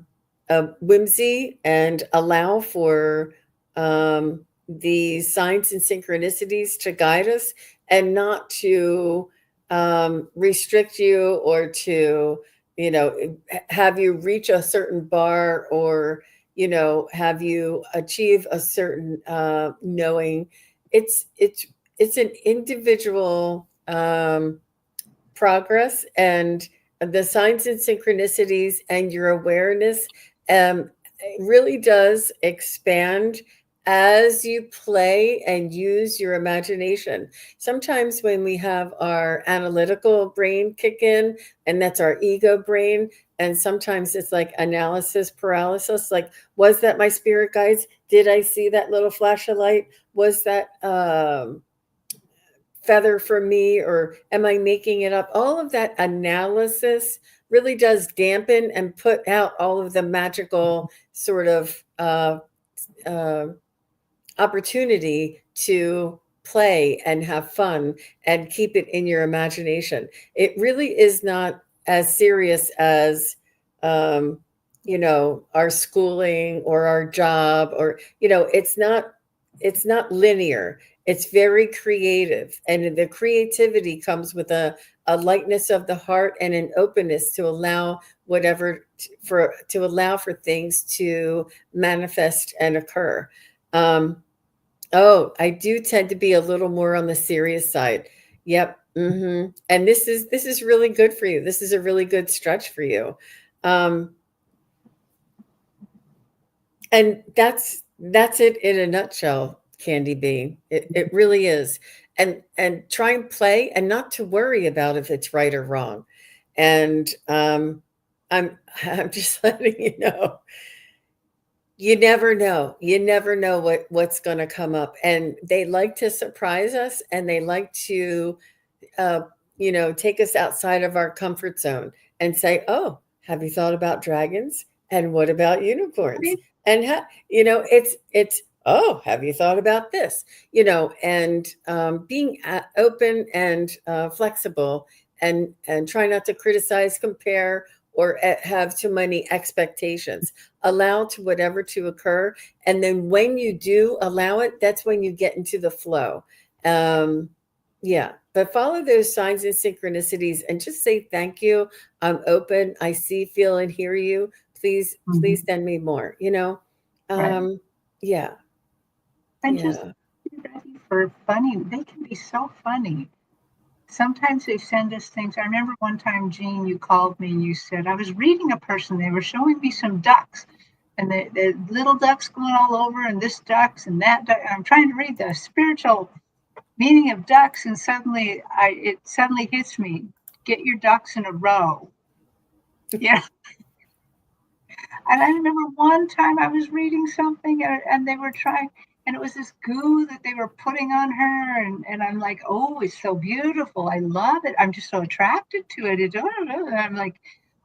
whimsy, and allow for the signs and synchronicities to guide us, and not to restrict you, or to, have you reach a certain bar, or, have you achieve a certain knowing. It's an individual progress, and the signs and synchronicities and your awareness it really does expand as you play and use your imagination. Sometimes when we have our analytical brain kick in, and that's our ego brain, and sometimes it's like analysis paralysis, like, was that my spirit guides? Did I see that little flash of light? Was that feather for me, or am I making it up? All of that analysis really does dampen and put out all of the magical sort of uh, opportunity to play and have fun and keep it in your imagination. It really is not as serious as our schooling or our job, or it's not linear. It's very creative, and the creativity comes with a lightness of the heart and an openness to allow to allow for things to manifest and occur. Oh, I do tend to be a little more on the serious side. Yep. And this is really good for you. This is a really good stretch for you. And that's it in a nutshell, Candy B. It really is. And try and play, and not to worry about if it's right or wrong. And I'm just letting you know. You never know. You never know what's going to come up. And they like to surprise us, and they like to take us outside of our comfort zone and say, "Oh, have you thought about dragons? And what about unicorns?" And it's, "Oh, have you thought about this?" And being open and flexible, and try not to criticize, compare, or have too many expectations. Allow to whatever to occur, and then when you do allow it, that's when you get into the flow. Yeah, but follow those signs and synchronicities, and just say, "Thank you. I'm open. I see, feel, and hear you. Please, please send me more."
Right.
Yeah,
And just
yeah.
be ready for funny. They can be so funny. Sometimes they send us things. I remember one time, Jean, you called me and you said, I was reading a person, they were showing me some ducks, and the little ducks going all over, and this ducks and that duck. I'm trying to read the spiritual meaning of ducks, and it suddenly hits me. Get your ducks in a row. Yeah. And I remember one time I was reading something, and they were trying, and it was this goo that they were putting on her. And I'm like, oh, it's so beautiful. I love it. I'm just so attracted to it. And I'm like,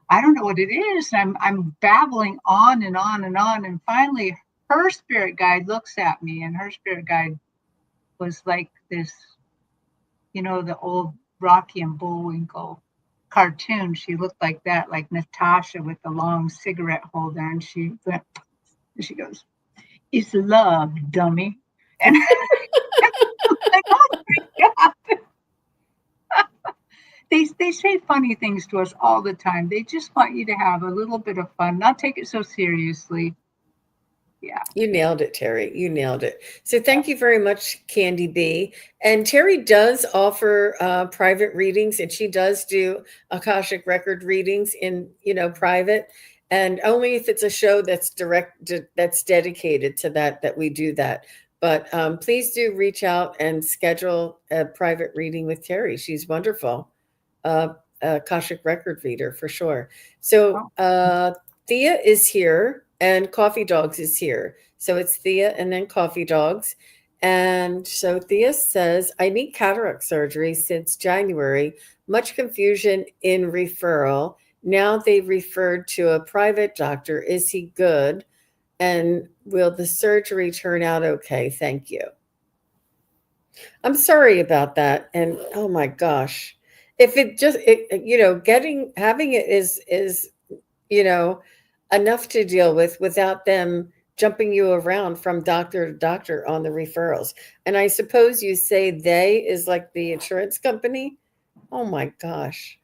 I don't know what it is. And I'm babbling on and on and on. And finally, her spirit guide looks at me, and her spirit guide was like this, the old Rocky and Bullwinkle cartoon. She looked like that, like Natasha with the long cigarette holder. And she goes, "It's love, dummy." And like, oh my God. They say funny things to us all the time. They just want you to have a little bit of fun, not take it so seriously. Yeah.
You nailed it, Terry. You nailed it. So thank you very much, Candy B. And Terry does offer private readings, and she does do Akashic record readings in, private, and only if it's a show that's that's dedicated to that we do that. But please do reach out and schedule a private reading with Terry. She's wonderful. Akashic record reader for sure. So Thea is here, and Coffee Dogs is here. So it's Thea and then Coffee Dogs. And so Thea says, I need cataract surgery since January. Much confusion in referral. Now they referred to a private doctor. Is he good? And will the surgery turn out okay? Thank you. I'm sorry about that. And oh my gosh, if it just, having it is, enough to deal with without them jumping you around from doctor to doctor on the referrals. And I suppose you say they is like the insurance company. Oh my gosh.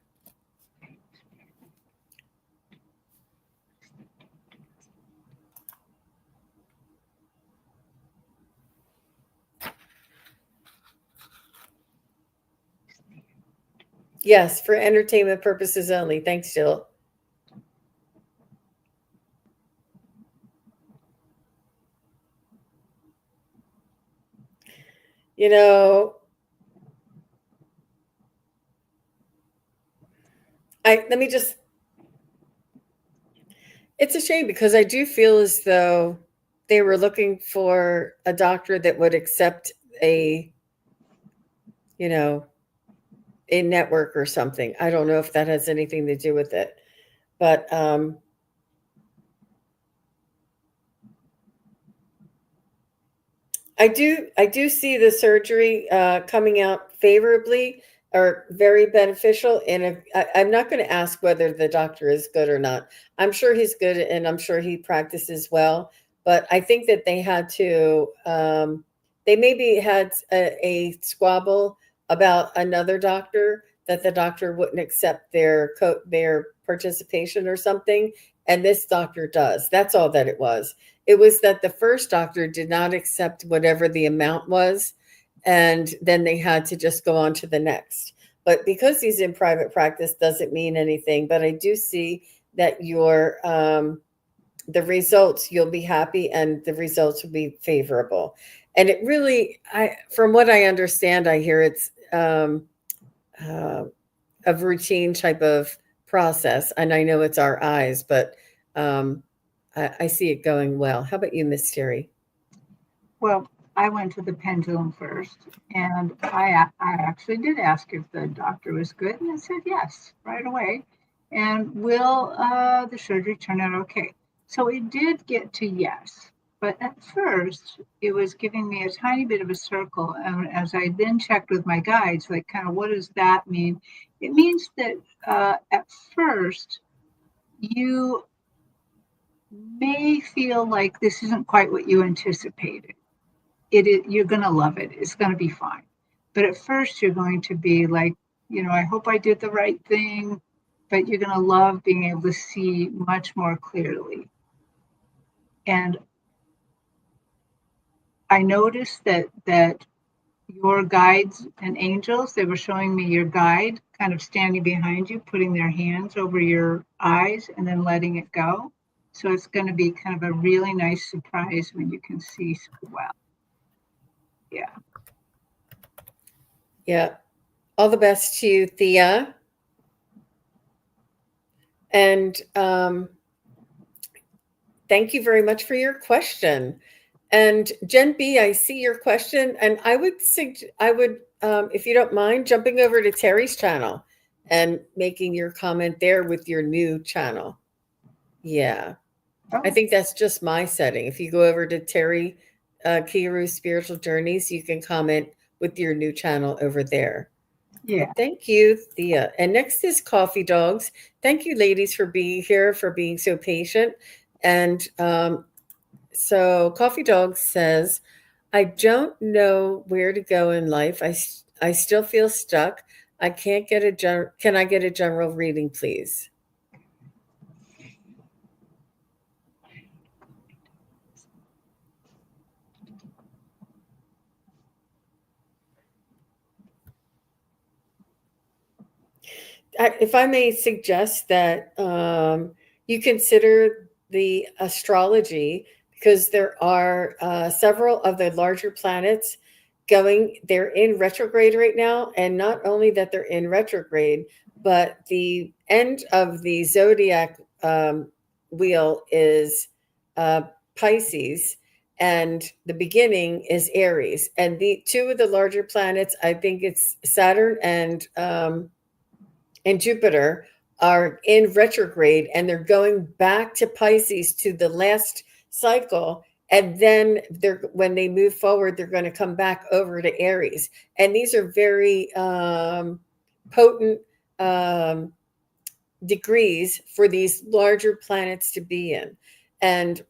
Yes, for entertainment purposes only. Thanks, Jill. You know, let me just, it's a shame because I do feel as though they were looking for a doctor that would accept a, you know, a network or something. I don't know if that has anything to do with it, but I do see the surgery coming out favorably or very beneficial. And I'm not going to ask whether the doctor is good or not. I'm sure he's good, and I'm sure he practices well. But I think that they had to. They maybe had a squabble about another doctor, that the doctor wouldn't accept their participation or something, and this doctor does. That's all that it was. It was that the first doctor did not accept whatever the amount was, and then they had to just go on to the next. But because he's in private practice doesn't mean anything. But I do see that the results, you'll be happy, and the results will be favorable. And it really, from what I understand, I hear it's a routine type of process, and I know it's our eyes, but I see it going well. How about you, Miss Terry?
Well, I went to the pendulum first, and I actually did ask if the doctor was good, and I said yes right away. And will the surgery turn out okay? So it did get to yes, but at first it was giving me a tiny bit of a circle. And as I then checked with my guides, like kind of what does that mean? It means that at first you may feel like this isn't quite what you anticipated. You're going to love it. It's going to be fine. But at first you're going to be like, I hope I did the right thing, but you're going to love being able to see much more clearly. And I noticed that your guides and angels, they were showing me your guide kind of standing behind you, putting their hands over your eyes and then letting it go. So it's going to be kind of a really nice surprise when you can see so well. Yeah.
Yeah. All the best to you, Thea. And thank you very much for your question. And Jen B, I see your question, and I would if you don't mind, jumping over to Terry's channel and making your comment there with your new channel. Yeah. I think that's just my setting. If you go over to Terry Kigaru Spiritual Journeys, you can comment with your new channel over there.
Yeah.
Thank you, Thea. And next is Coffee Dogs. Thank you, ladies, for being here, for being so patient. And so Coffee Dog says, I don't know where to go in life. I still feel stuck. I can't get can I get a general reading, please? If I may suggest that you consider the astrology, because there are several of the larger planets they're in retrograde right now. And not only that they're in retrograde, but the end of the zodiac wheel is Pisces, and the beginning is Aries. And the two of the larger planets, I think it's Saturn and Jupiter, are in retrograde, and they're going back to Pisces to the last cycle. And then when they move forward, they're going to come back over to Aries. And these are very potent degrees for these larger planets to be in. And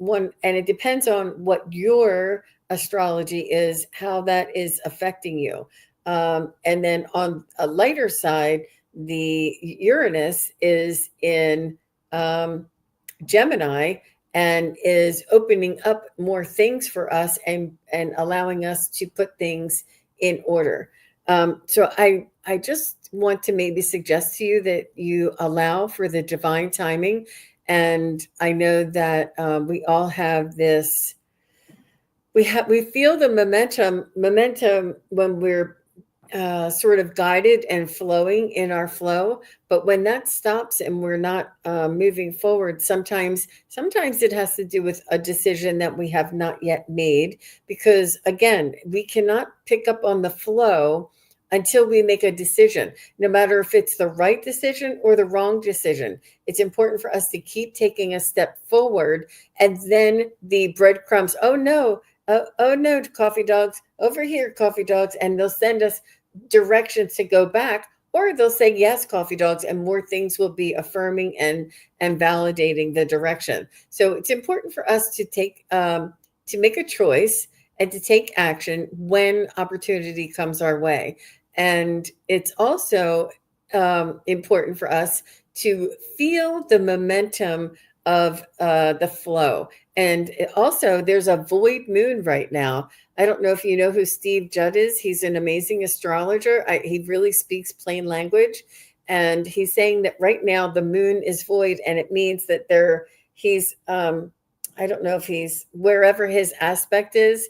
it depends on what your astrology is, how that is affecting you. And then on a lighter side, the Uranus is in Gemini and is opening up more things for us and allowing us to put things in order. So I just want to maybe suggest to you that you allow for the divine timing. And I know that we all have this. We feel the momentum when we're sort of guided and flowing in our flow. But when that stops and we're not moving forward, sometimes it has to do with a decision that we have not yet made. Because again, we cannot pick up on the flow until we make a decision, no matter if it's the right decision or the wrong decision. It's important for us to keep taking a step forward, and then the breadcrumbs, oh no, coffee dogs, over here, coffee dogs, and they'll send us directions to go back, or they'll say yes, coffee dogs, and more things will be affirming and validating the direction. So it's important for us to take to make a choice and to take action when opportunity comes our way. And it's also important for us to feel the momentum of the flow. And also, there's a void moon right now. I don't know if you know who Steve Judd is. He's an amazing astrologer. He really speaks plain language. And he's saying that right now the moon is void, and it means that he's, I don't know if he's wherever his aspect is.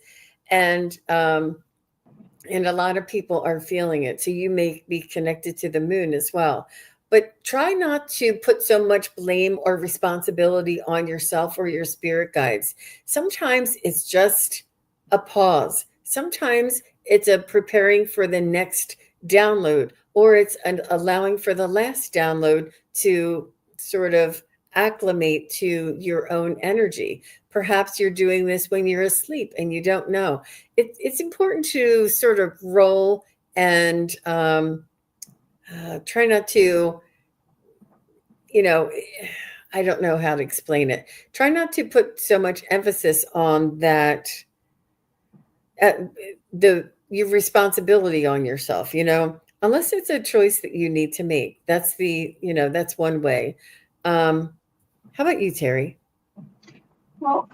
And a lot of people are feeling it. So you may be connected to the moon as well. But try not to put so much blame or responsibility on yourself or your spirit guides. Sometimes it's just a pause. Sometimes it's a preparing for the next download, or it's an allowing for the last download to sort of acclimate to your own energy. Perhaps you're doing this when you're asleep and you don't know. It's important to sort of roll and try not to, I don't know how to explain it. Try not to put so much emphasis on that, your responsibility on yourself, unless it's a choice that you need to make. That's that's one way. How about you, Terry?
Well,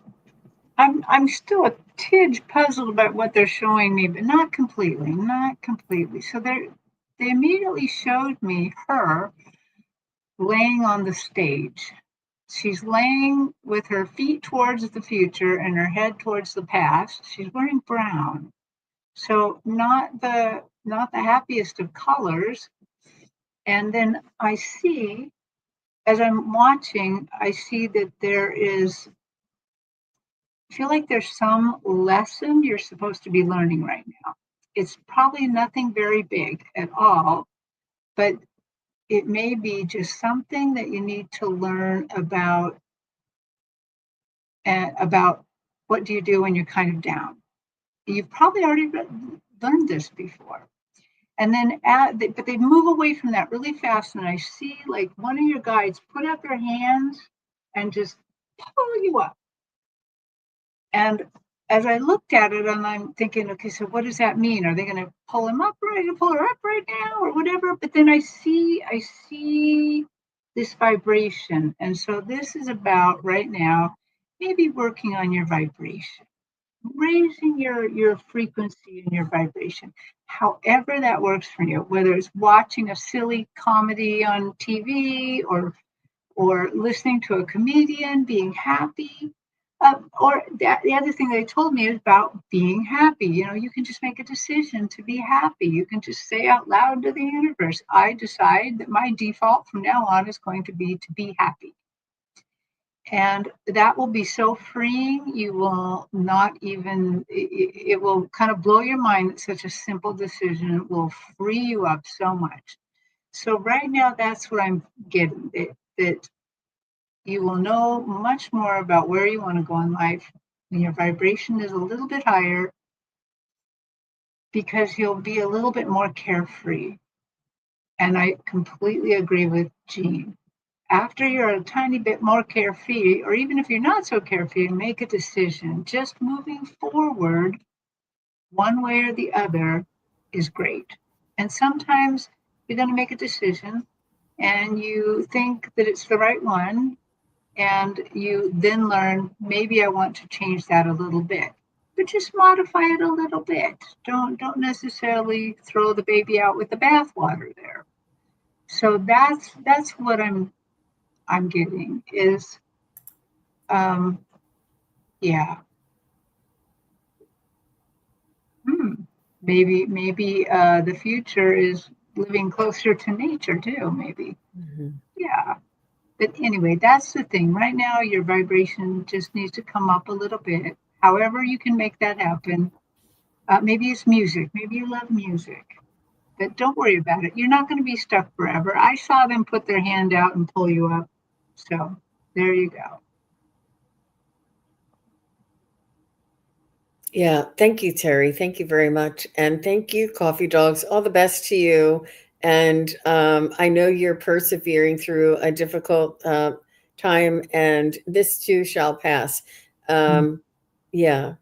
I'm still a tidge puzzled about what they're showing me, but not completely. So they immediately showed me her laying on the stage. She's laying with her feet towards the future and her head towards the past. She's wearing brown. So not the happiest of colors. And then I see, as I'm watching, I see that I feel like there's some lesson you're supposed to be learning right now. It's probably nothing very big at all, but it may be just something that you need to learn about what do you do when you're kind of down. You've probably already learned this before. And then, but they move away from that really fast. And I see like one of your guides put up their hands and just pull you up. And as I looked at it, and I'm thinking, okay, so what does that mean? Are they going to pull him up right and pull her up right now, or whatever? But then I see this vibration, and so this is about right now, maybe working on your vibration, raising your frequency and your vibration, however that works for you. Whether it's watching a silly comedy on TV, or listening to a comedian, being happy. Or the other thing they told me is about being happy. You can just make a decision to be happy. You can just say out loud to the universe, I decide that my default from now on is going to be happy. And that will be so freeing. You will not even, it will kind of blow your mind that such a simple decision will free you up so much. So right now, that's what I'm getting, that you will know much more about where you want to go in life when your vibration is a little bit higher, because you'll be a little bit more carefree. And I completely agree with Jean. After you're a tiny bit more carefree, or even if you're not so carefree, make a decision. Just moving forward, one way or the other, is great. And sometimes you're going to make a decision and you think that it's the right one, and you then learn, maybe I want to change that a little bit. But just modify it a little bit. Don't necessarily throw the baby out with the bathwater there. So that's what I'm getting is, yeah. Maybe the future is living closer to nature too. Maybe.
Mm-hmm.
Yeah. But anyway, that's the thing. Right now, your vibration just needs to come up a little bit. However, you can make that happen. Maybe it's music. Maybe you love music. But don't worry about it. You're not going to be stuck forever. I saw them put their hand out and pull you up. So there you go.
Yeah. Thank you, Terri. Thank you very much. And thank you, Coffee Dogs. All the best to you. And I know you're persevering through a difficult time, and this too shall pass. Yeah.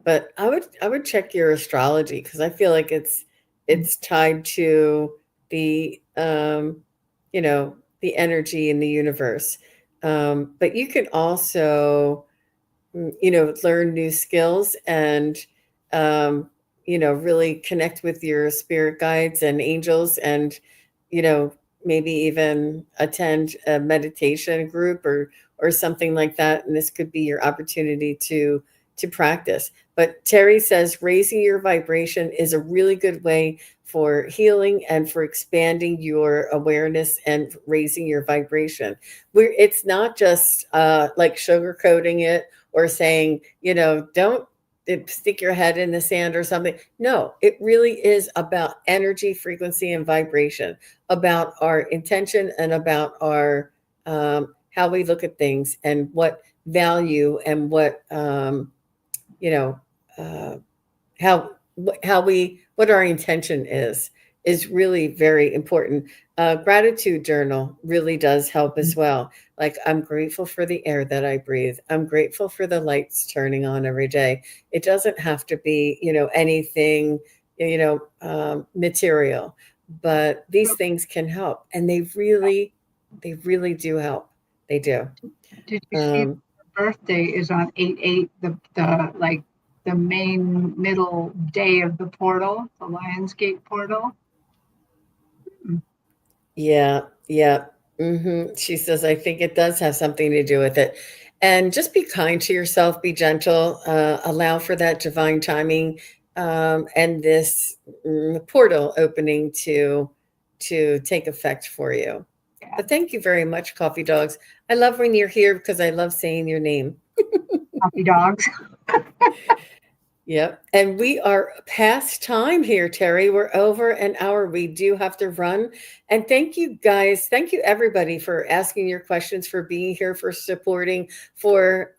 But I would check your astrology, because I feel like it's tied to the the energy in the universe. But you can also learn new skills and um, really connect with your spirit guides and angels, and you know maybe even attend a meditation group or something like that. And this could be your opportunity to practice. But Terri says raising your vibration is a really good way for healing and for expanding your awareness and raising your vibration. It's not just like sugarcoating it or saying, don't stick your head in the sand or something. No, it really is about energy, frequency, and vibration, about our intention and about our how we look at things and what value and what you know uh, how what our intention is really very important. Gratitude journal really does help as well. Like, I'm grateful for the air that I breathe. I'm grateful for the lights turning on every day. It doesn't have to be anything material, but these things can help, and they really do help. They do.
Did you see
um,
her birthday is on 8/8, the like the main middle day of the portal, the Lionsgate portal?
Yeah, yeah. She says, I think it does have something to do with it. And just be kind to yourself, be gentle, allow for that divine timing, and this portal opening to take effect for you.
Yeah.
But thank you very much, Coffee Dogs. I love when you're here because I love saying your name.
Coffee Dogs.
Yep. And we are past time here, Terri. We're over an hour. We do have to run. And thank you guys. Thank you everybody for asking your questions, for being here, for supporting, for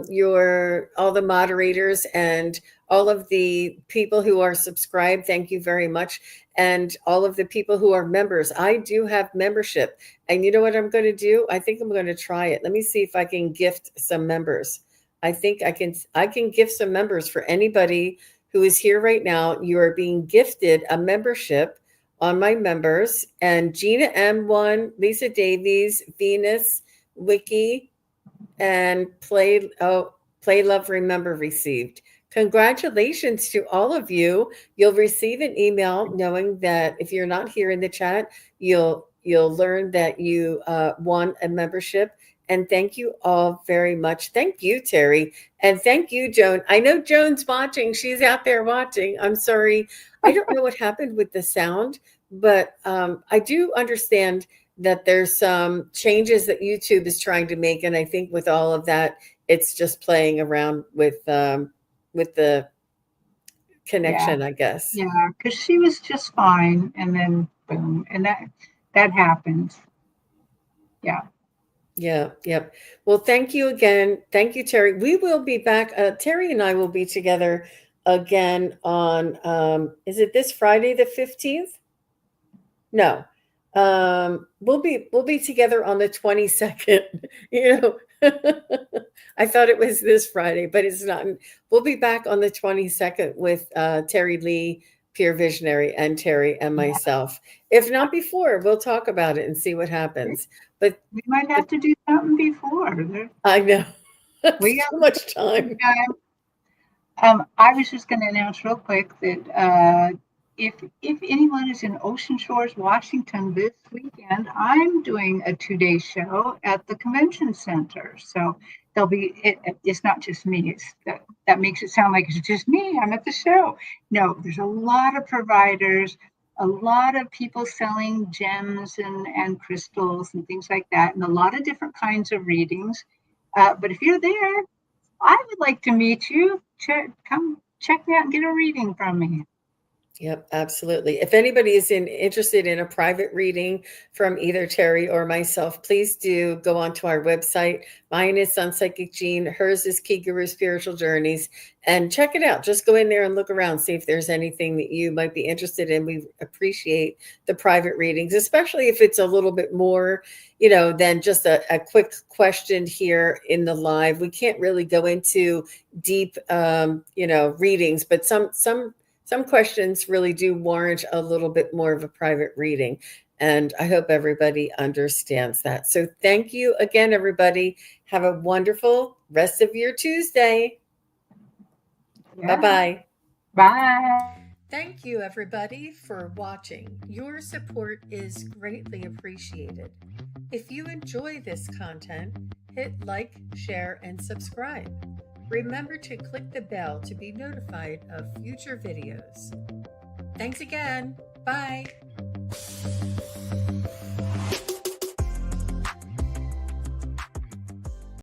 your all the moderators and all of the people who are subscribed. Thank you very much. And all of the people who are members. I do have membership. And you know what I'm going to do? I think I'm going to try it. Let me see if I can gift some members. I think I can gift some members for anybody who is here right now. You are being gifted a membership on my members, and Gina M1, Lisa Davies, Venus, Wiki, and Play Love Remember received. Congratulations to all of you. You'll receive an email knowing that if you're not here in the chat, you'll learn that you won a membership. And thank you all very much. Thank you, Terri. And thank you, Joan. I know Joan's watching. She's out there watching. I'm sorry. I don't know what happened with the sound, but I do understand that there's some changes that YouTube is trying to make. And I think with all of that, it's just playing around with the connection, I guess.
Yeah, because she was just fine, and then boom, and that happens. Yeah.
Yeah, yep. Well, thank you again. Thank you, Terry. We will be back. Terry and I will be together again on, is it this Friday, the 15th? No. We'll be together on the 22nd. You know, I thought it was this Friday, but it's not. We'll be back on the 22nd with Terry Lee, Peer Visionary, and Terry and myself. If not before, we'll talk about it and see what happens. But
We might have to do something before.
I know
We
it's
got
too much time.
I was just going to announce real quick that if anyone is in Ocean Shores, Washington this weekend, I'm doing a 2-day show at the convention center. So there'll be it's not just me. That makes it sound like it's just me. I'm at the show. No, there's a lot of providers, a lot of people selling gems and crystals and things like that, and a lot of different kinds of readings. But if you're there, I would like to meet you. Come check me out and get a reading from me.
Yep, absolutely. If anybody is interested in a private reading from either Terry or myself, please do go onto our website. Mine is SunPsychic Jean. Hers is Kigaru Spiritual Journeys. And check it out. Just go in there and look around, see if there's anything that you might be interested in. We appreciate the private readings, especially if it's a little bit more, than just a quick question here in the live. We can't really go into deep, readings, but some questions really do warrant a little bit more of a private reading. And I hope everybody understands that. So thank you again, everybody. Have a wonderful rest of your Tuesday.
Yeah.
Bye-bye.
Bye.
Thank you, everybody, for watching. Your support is greatly appreciated. If you enjoy this content, hit like, share, and subscribe. Remember to click the bell to be notified of future videos. Thanks again. Bye.